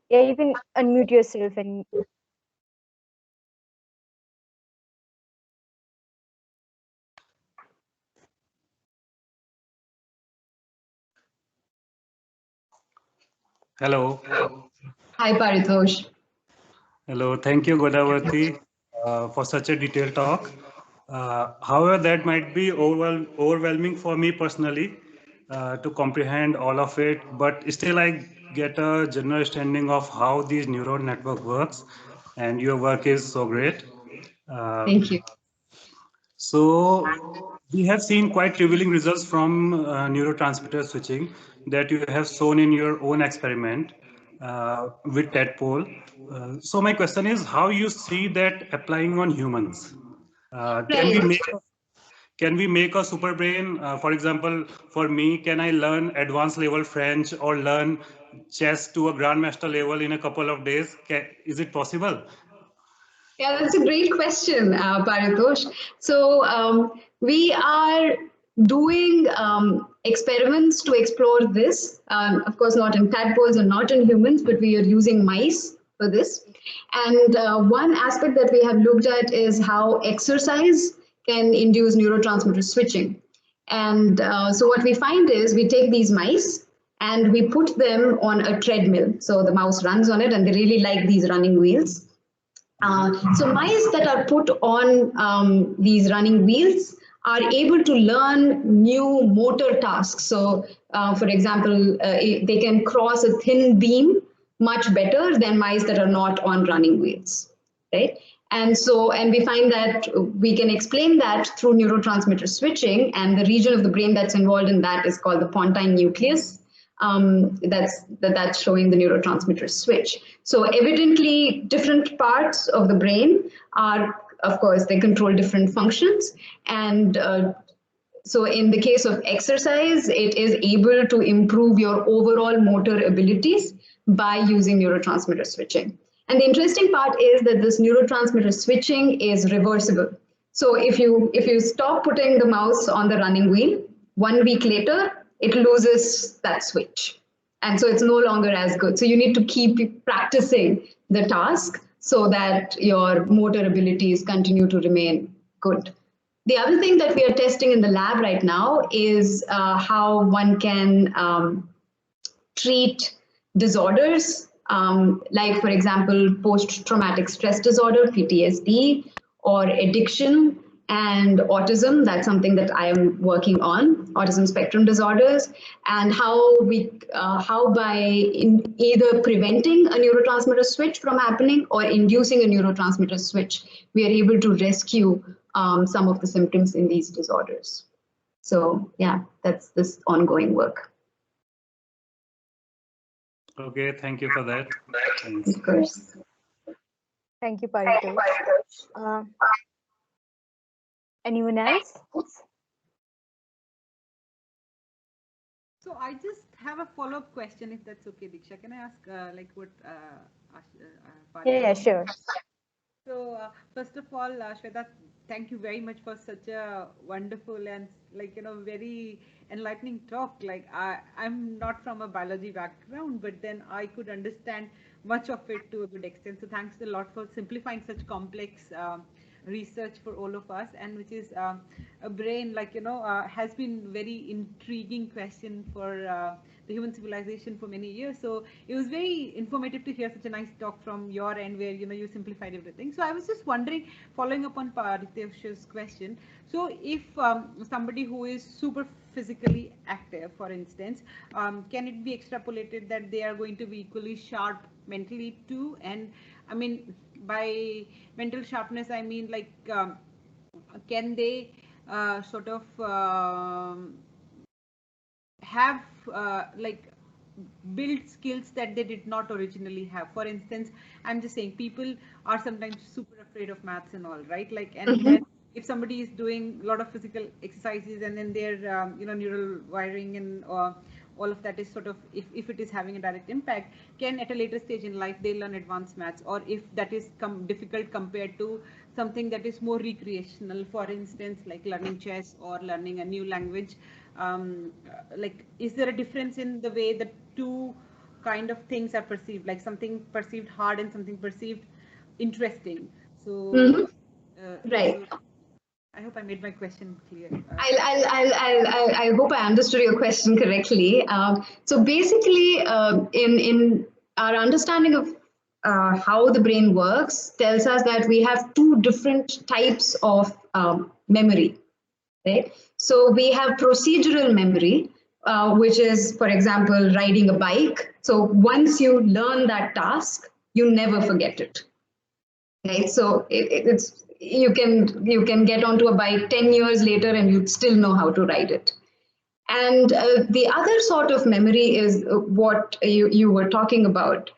Yeah, you can unmute yourself and Hello. Hi, Paritosh. Hello. Thank you, Godavarti, for such a detailed talk. However, that might be overwhelming for me personally to comprehend all of it, but still I get a general understanding of how these neural network works, and your work is so great. Thank you. So we have seen quite revealing results from neurotransmitter switching that you have shown in your own experiment with Tadpole. So my question is how you see that applying on humans. Right. Can we make a super brain? For example, for me, can I learn advanced level French or learn chess to a grandmaster level in a couple of days? Is it possible? Yeah, that's a great question, Paritosh. So we are doing experiments to explore this. Of course, not in tadpoles and not in humans, but we are using mice for this. And one aspect that we have looked at is how exercise can induce neurotransmitter switching. And so what we find is we take these mice and we put them on a treadmill. So the mouse runs on it and they really like these running wheels. So mice that are put on these running wheels are able to learn new motor tasks. So, for example, they can cross a thin beam much better than mice that are not on running wheels, right? And so, and we find that we can explain that through neurotransmitter switching, and the region of the brain that's involved in that is called the pontine nucleus. That's showing the neurotransmitter switch. So evidently different parts of the brain are, of course, they control different functions. And so in the case of exercise, it is able to improve your overall motor abilities by using neurotransmitter switching. And the interesting part is that this neurotransmitter switching is reversible. So if you stop putting the mouse on the running wheel, 1 week later, it loses that switch. And so it's no longer as good. So you need to keep practicing the task so that your motor abilities continue to remain good. The other thing that we are testing in the lab right now is how one can treat disorders, like, for example, post-traumatic stress disorder, PTSD, or addiction, and autism. That's something that I am working on, autism spectrum disorders, and how by either preventing a neurotransmitter switch from happening or inducing a neurotransmitter switch, we are able to rescue some of the symptoms in these disorders. So yeah, that's this ongoing work. Okay, thank you for that. Of course. Thank you, Paritosh. Anyone else? So I just have a follow-up question, if that's okay, Diksha. Can I ask, like, what? Yeah, sure. So first of all, Shweta, thank you very much for such a wonderful and, like, very enlightening talk. Like, I'm not from a biology background, but then I could understand much of it to a good extent. So thanks a lot for simplifying such complex research for all of us, and which is a brain, like, has been very intriguing question for the human civilization for many years. So it was very informative to hear such a nice talk from your end, where you simplified everything. So I was just wondering, following up on Paritosh's question, so if somebody who is super physically active, for instance, can it be extrapolated that they are going to be equally sharp mentally too? And I mean, by mental sharpness, I mean, like, can they sort of have like build skills that they did not originally have? For instance, I'm just saying, people are sometimes super afraid of maths and all, right? Like, and then if somebody is doing a lot of physical exercises, and then their neural wiring and all of that is sort of, if it is having a direct impact, can at a later stage in life they learn advanced maths? Or if that is difficult compared to something that is more recreational, for instance, like learning chess or learning a new language, like, is there a difference in the way the two kind of things are perceived, like something perceived hard and something perceived interesting? So right. So I hope I made my question clear. I hope I understood your question correctly. So basically, in our understanding of how the brain works tells us that we have two different types of memory, right? So we have procedural memory, which is, for example, riding a bike. So once you learn that task, you never forget it, right? So it's you can get onto a bike 10 years later and you'd still know how to ride it. And the other sort of memory is what you were talking about,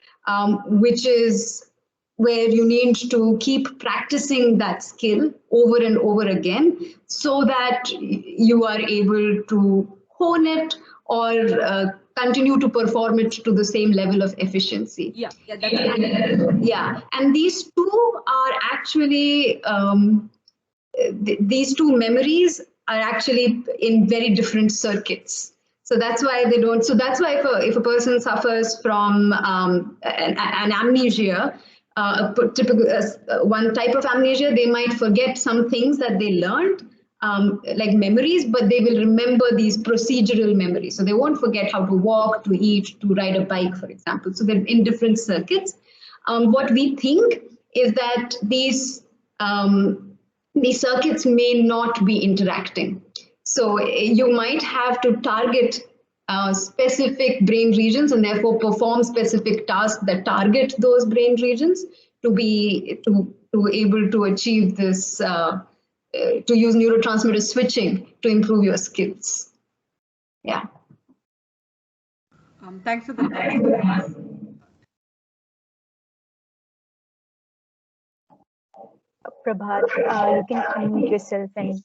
which is where you need to keep practicing that skill over and over again so that you are able to hone it or continue to perform it to the same level of efficiency. Yeah, that's right. Yeah, and these two are actually, these two memories are actually in very different circuits. So that's why they don't, so that's why if a person suffers from an amnesia, typical one type of amnesia, they might forget some things that they learned, like memories, but they will remember these procedural memories. So they won't forget how to walk, to eat, to ride a bike, for example. So they're in different circuits. What we think is that these circuits may not be interacting. So you might have to target specific brain regions and therefore perform specific tasks that target those brain regions to be able to achieve this, to use neurotransmitter switching to improve your skills. Yeah. Thanks for the Prabhat, you can unmute yourself and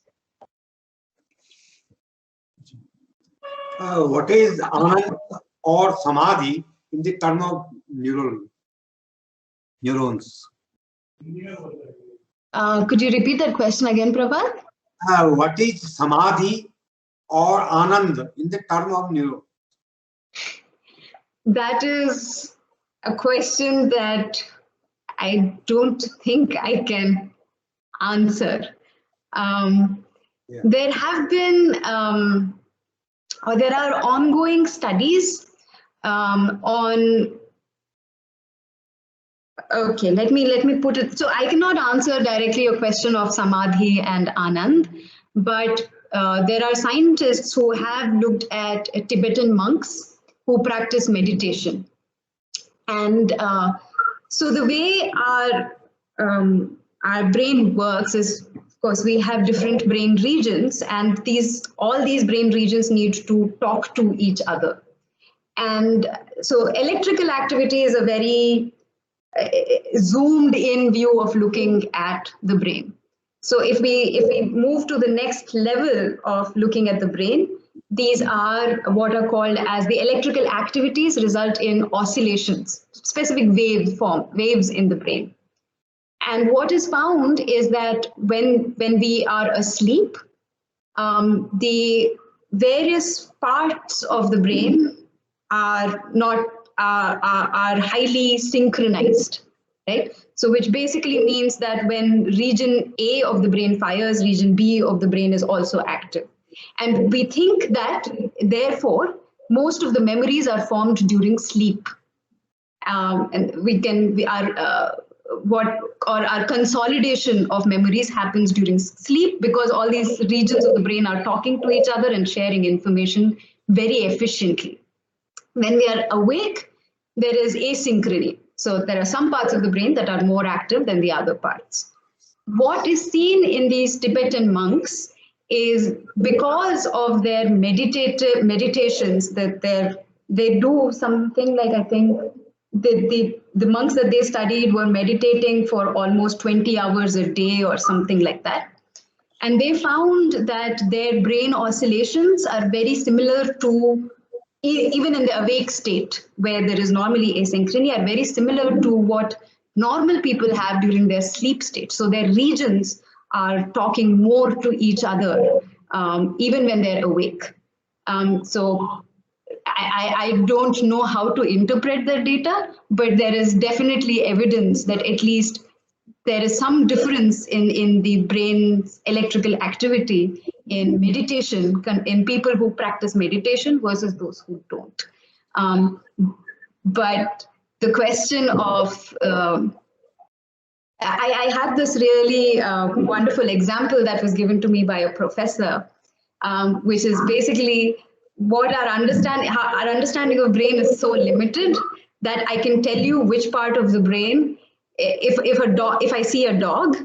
what is Anand or Samadhi in the term of neurons? Could you repeat that question again, Prabhat? What is Samadhi or Anand in the term of neurons? That is a question that I don't think I can answer. There have been, or there are ongoing studies on. Okay, let me put it. So I cannot answer directly a question of Samadhi and Anand, but there are scientists who have looked at Tibetan monks who practice meditation, and so the way our brain works is, of course, we have different brain regions, and all these brain regions need to talk to each other. And so electrical activity is a very zoomed in view of looking at the brain. So if we move to the next level of looking at the brain, these are what are called as the electrical activities result in oscillations, specific waves in the brain. And what is found is that when we are asleep, the various parts of the brain are highly synchronized, right? So which basically means that when region A of the brain fires, region B of the brain is also active. And we think that, therefore, most of the memories are formed during sleep. And our consolidation of memories happens during sleep because all these regions of the brain are talking to each other and sharing information very efficiently. When we are awake, there is asynchrony. So there are some parts of the brain that are more active than the other parts. What is seen in these Tibetan monks is because of their meditations that they do something like, I think the monks that they studied were meditating for almost 20 hours a day or something like that. And they found that their brain oscillations are very similar to, even in the awake state, where there is normally asynchrony, are very similar to what normal people have during their sleep state. So their regions are talking more to each other, even when they're awake. So I don't know how to interpret that data, but there is definitely evidence that at least there is some difference in the brain's electrical activity in meditation, in people who practice meditation versus those who don't. But the question of I had this really wonderful example that was given to me by a professor, which is basically what our understanding of brain is so limited that I can tell you which part of the brain, if I see a dog,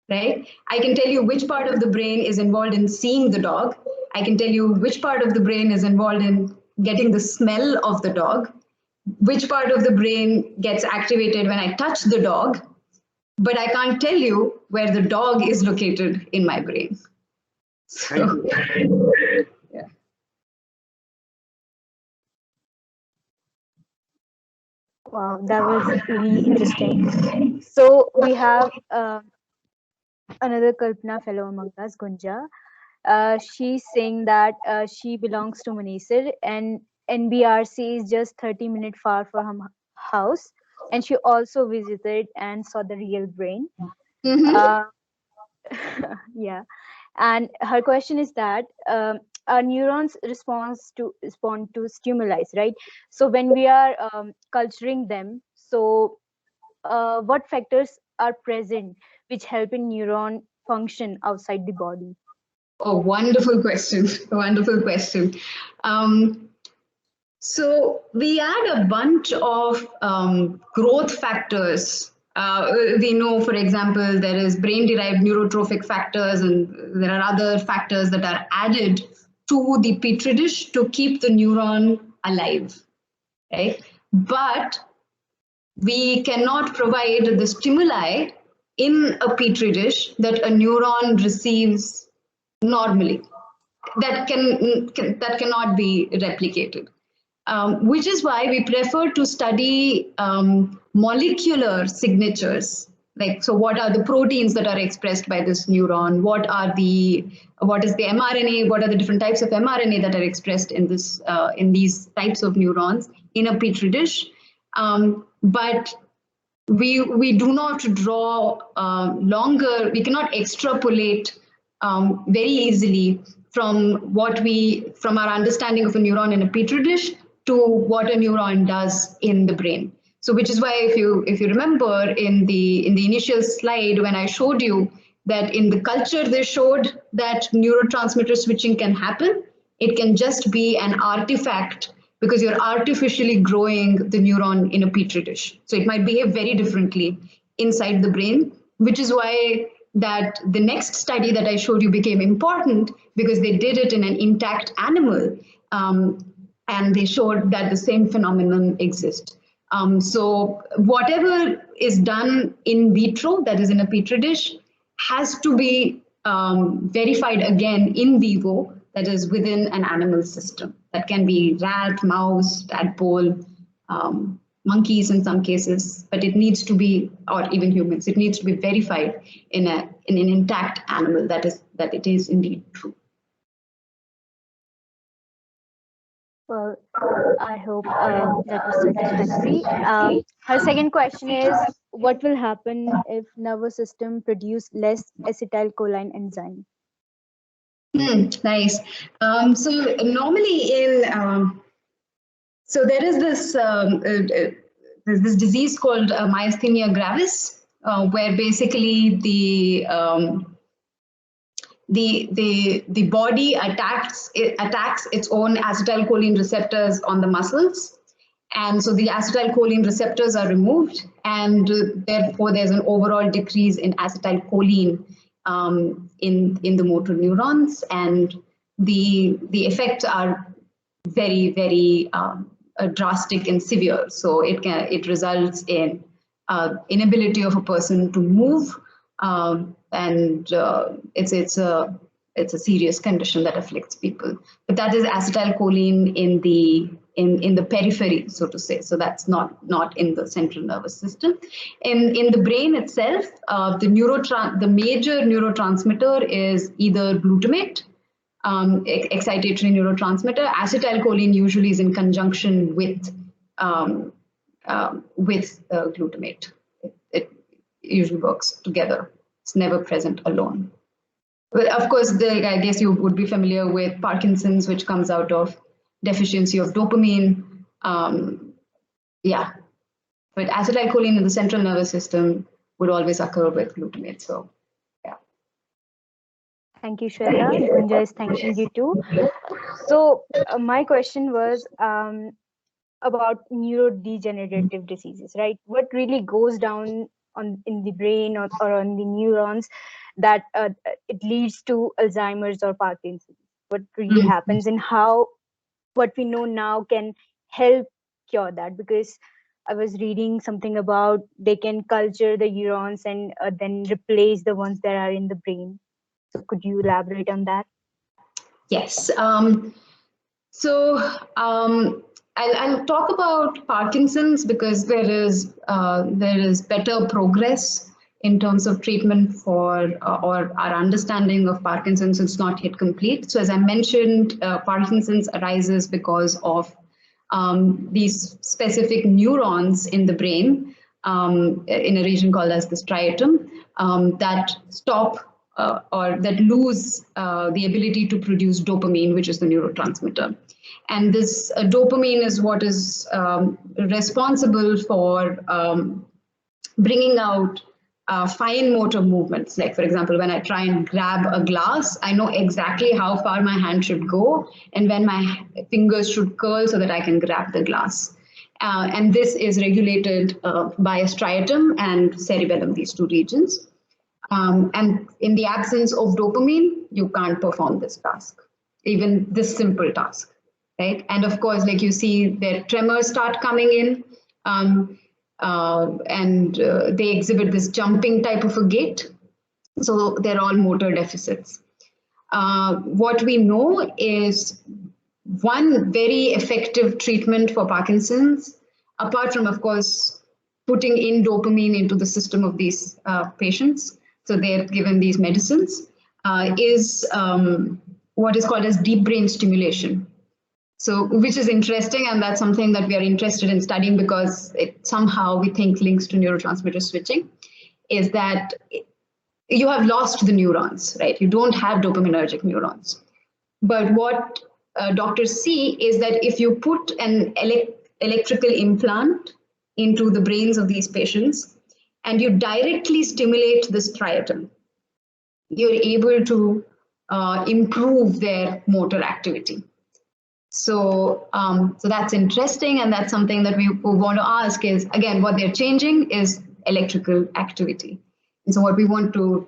right, I can tell you which part of the brain is involved in seeing the dog. I can tell you which part of the brain is involved in getting the smell of the dog, which part of the brain gets activated when I touch the dog, but I can't tell you where the dog is located in my brain. So, yeah. Wow, that was really interesting. So we have another Kalpana fellow among us, Gunja. She's saying that she belongs to Manesar and NBRC is just 30-minute far from her house. And she also visited and saw the real brain. Mm-hmm. Yeah. And her question is that our neurons respond to stimuli, right? So when we are culturing them, so what factors are present which help in neuron function outside the body? Oh, wonderful question. Wonderful question. So we add a bunch of growth factors. We know, for example, there is brain-derived neurotrophic factors, and there are other factors that are added to the petri dish to keep the neuron alive, right? But we cannot provide the stimuli in a petri dish that a neuron receives normally. That cannot be replicated. Which is why we prefer to study molecular signatures. Like, so what are the proteins that are expressed by this neuron? What is the mRNA? What are the different types of mRNA that are expressed in these types of neurons in a petri dish? But we do not draw we cannot extrapolate very easily from our understanding of a neuron in a petri dish to what a neuron does in the brain. So which is why if you remember in the initial slide when I showed you that in the culture they showed that neurotransmitter switching can happen, it can just be an artifact because you're artificially growing the neuron in a petri dish. So it might behave very differently inside the brain, which is why that the next study that I showed you became important because they did it in an intact animal and they showed that the same phenomenon exists. So whatever is done in vitro, that is in a petri dish, has to be verified again in vivo, that is within an animal system. That can be rat, mouse, tadpole, monkeys in some cases, but it needs to be, or even humans, it needs to be verified in an intact animal that it is indeed true. Well, I hope that was satisfactory. Her second question is, what will happen if nervous system produce less acetylcholine enzyme? Nice. So normally so there is this disease called myasthenia gravis, where basically the body attacks its own acetylcholine receptors on the muscles, and so the acetylcholine receptors are removed, and therefore there's an overall decrease in acetylcholine in the motor neurons, and the effects are very, very drastic and severe. So it results in inability of a person to move, and it's a serious condition that afflicts people. But that is acetylcholine in the periphery, so to say. So that's not in the central nervous system. In the brain itself, the major neurotransmitter is either glutamate, excitatory neurotransmitter. Acetylcholine usually is in conjunction with glutamate. It usually works together. It's never present alone. Well, of course, I guess you would be familiar with Parkinson's, which comes out of deficiency of dopamine. Yeah, But acetylcholine in the central nervous system would always occur with glutamate. So, yeah. Thank you, Shweta. Gunja is thanking you too. So my question was about neurodegenerative diseases, right? What really goes down in the brain or on the neurons that it leads to Alzheimer's or Parkinson's? What really happens, and how what we know now can help cure that? Because I was reading something about they can culture the neurons and then replace the ones that are in the brain. So could you elaborate on that? Yes. I'll talk about Parkinson's because there is better progress in terms of treatment for or our understanding of Parkinson's is not yet complete. So as I mentioned, Parkinson's arises because of these specific neurons in the brain in a region called as the striatum that stop or that lose the ability to produce dopamine, which is the neurotransmitter. And this dopamine is what is responsible for bringing out fine motor movements. Like, for example, when I try and grab a glass, I know exactly how far my hand should go and when my fingers should curl so that I can grab the glass. And this is regulated by a striatum and cerebellum, these two regions. And in the absence of dopamine, you can't perform this task, even this simple task, right? And of course, like you see, their tremors start coming in, and they exhibit this jumping type of a gait. So they're all motor deficits. What we know is one very effective treatment for Parkinson's, apart from, of course, putting in dopamine into the system of these patients, so they're given these medicines, is what is called as deep brain stimulation. So, which is interesting, and that's something that we are interested in studying because it somehow we think links to neurotransmitter switching, is that you have lost the neurons, right? You don't have dopaminergic neurons. But what doctors see is that if you put an electrical implant into the brains of these patients and you directly stimulate the striatum, you're able to improve their motor activity. So, so that's interesting, and that's something that we want to ask is, again, what they're changing is electrical activity. And so what we want to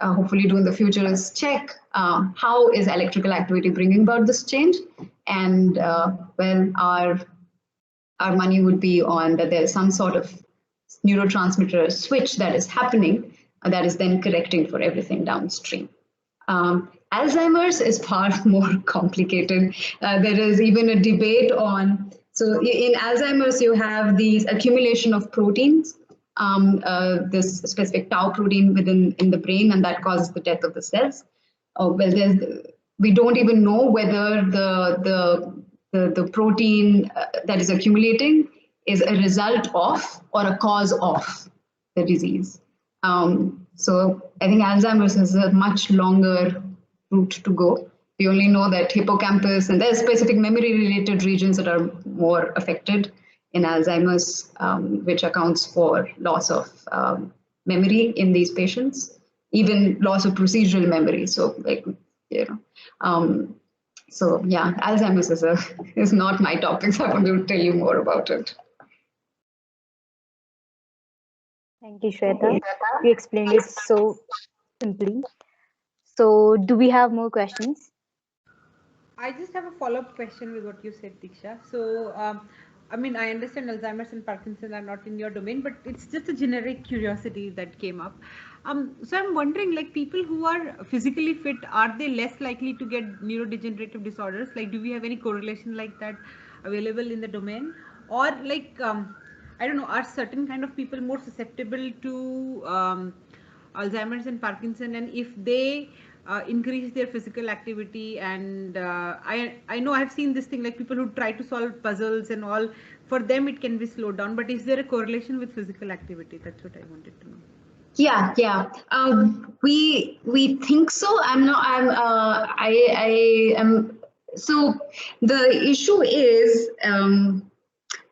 hopefully do in the future is check how is electrical activity bringing about this change, and well, our money would be on that there's some sort of neurotransmitter switch that is happening that is then correcting for everything downstream. Alzheimer's is far more complicated. There is even a debate on, so in Alzheimer's you have these accumulation of proteins, this specific tau protein in the brain, and that causes the death of the cells. Well, we don't even know whether the protein that is accumulating is a result of or a cause of the disease. So I think Alzheimer's has a much longer route to go. We only know that hippocampus, and there's specific memory-related regions that are more affected in Alzheimer's, which accounts for loss of memory in these patients, even loss of procedural memory. So, like, you know, so yeah, Alzheimer's is not my topic, so I want to tell you more about it. Thank you, Shweta. You explained it so simply. So, do we have more questions? I just have a follow-up question with what you said, Diksha. So, I mean, I understand Alzheimer's and Parkinson's are not in your domain, but it's just a generic curiosity that came up. So I'm wondering, like, people who are physically fit, are they less likely to get neurodegenerative disorders? Like, do we have any correlation like that available in the domain? Or like, I don't know, are certain kind of people more susceptible to Alzheimer's and Parkinson? And if they increase their physical activity, and I know I've seen this thing, like people who try to solve puzzles and all, for them it can be slowed down, but is there a correlation with physical activity? That's what I wanted to know. Yeah. We think so. I am. So the issue is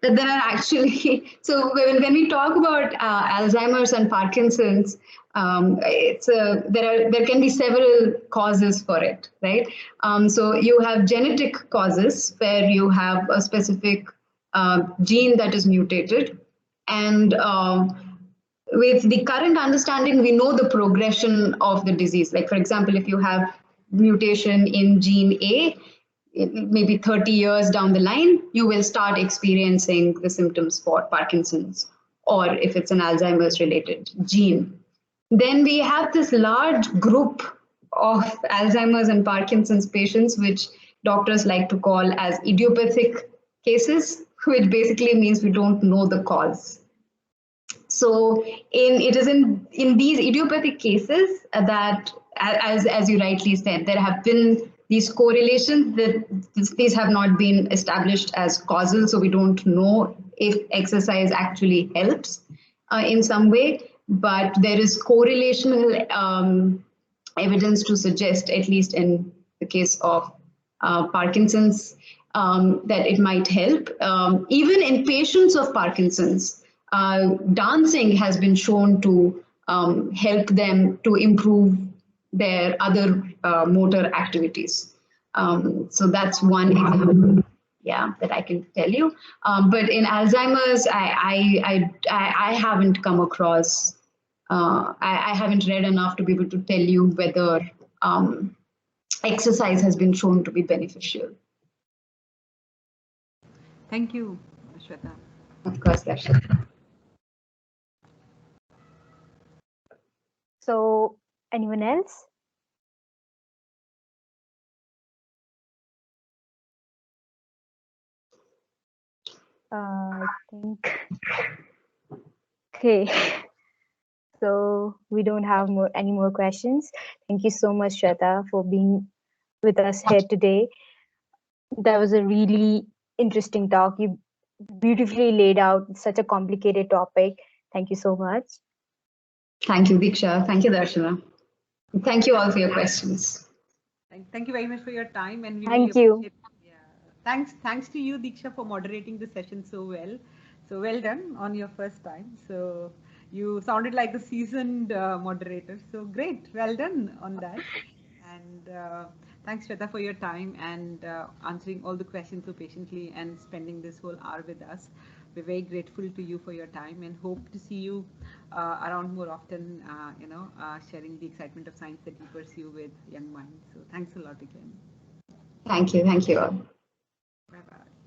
there are actually, so when we talk about Alzheimer's and Parkinson's, there can be several causes for it, right? So you have genetic causes where you have a specific gene that is mutated, and with the current understanding, we know the progression of the disease. Like, for example, if you have mutation in gene A, maybe 30 years down the line, you will start experiencing the symptoms for Parkinson's, or if it's an Alzheimer's related gene. Then we have this large group of Alzheimer's and Parkinson's patients, which doctors like to call as idiopathic cases, which basically means we don't know the cause. So it is in these idiopathic cases that, as you rightly said, there have been these correlations that these have not been established as causal, so we don't know if exercise actually helps in some way, but there is correlational evidence to suggest, at least in the case of Parkinson's, that it might help. Even in patients of Parkinson's, dancing has been shown to help them to improve their other motor activities. So that's one example, yeah, that I can tell you. But in Alzheimer's, I haven't come across, I haven't read enough to be able to tell you whether exercise has been shown to be beneficial. Thank you, Shweta. Of course, Darshan. So, anyone else? I think. Okay. So we don't have any more questions. Thank you so much, Shweta, for being with us here today. That was a really interesting talk. You beautifully laid out such a complicated topic. Thank you so much. Thank you, Diksha. Thank you, Darshana. Thank you all for your questions. Thank you very much for your time, and we Thank really you. appreciate. Yeah. Thanks to you, Diksha, for moderating the session so well. So well done on your first time. So you sounded like a seasoned moderator. So great, well done on that. And thanks, Shweta, for your time and answering all the questions so patiently and spending this whole hour with us. We're very grateful to you for your time and hope to see you around more often, sharing the excitement of science that you pursue with young minds. So thanks a lot again. Thank you. Thank you all. Bye-bye.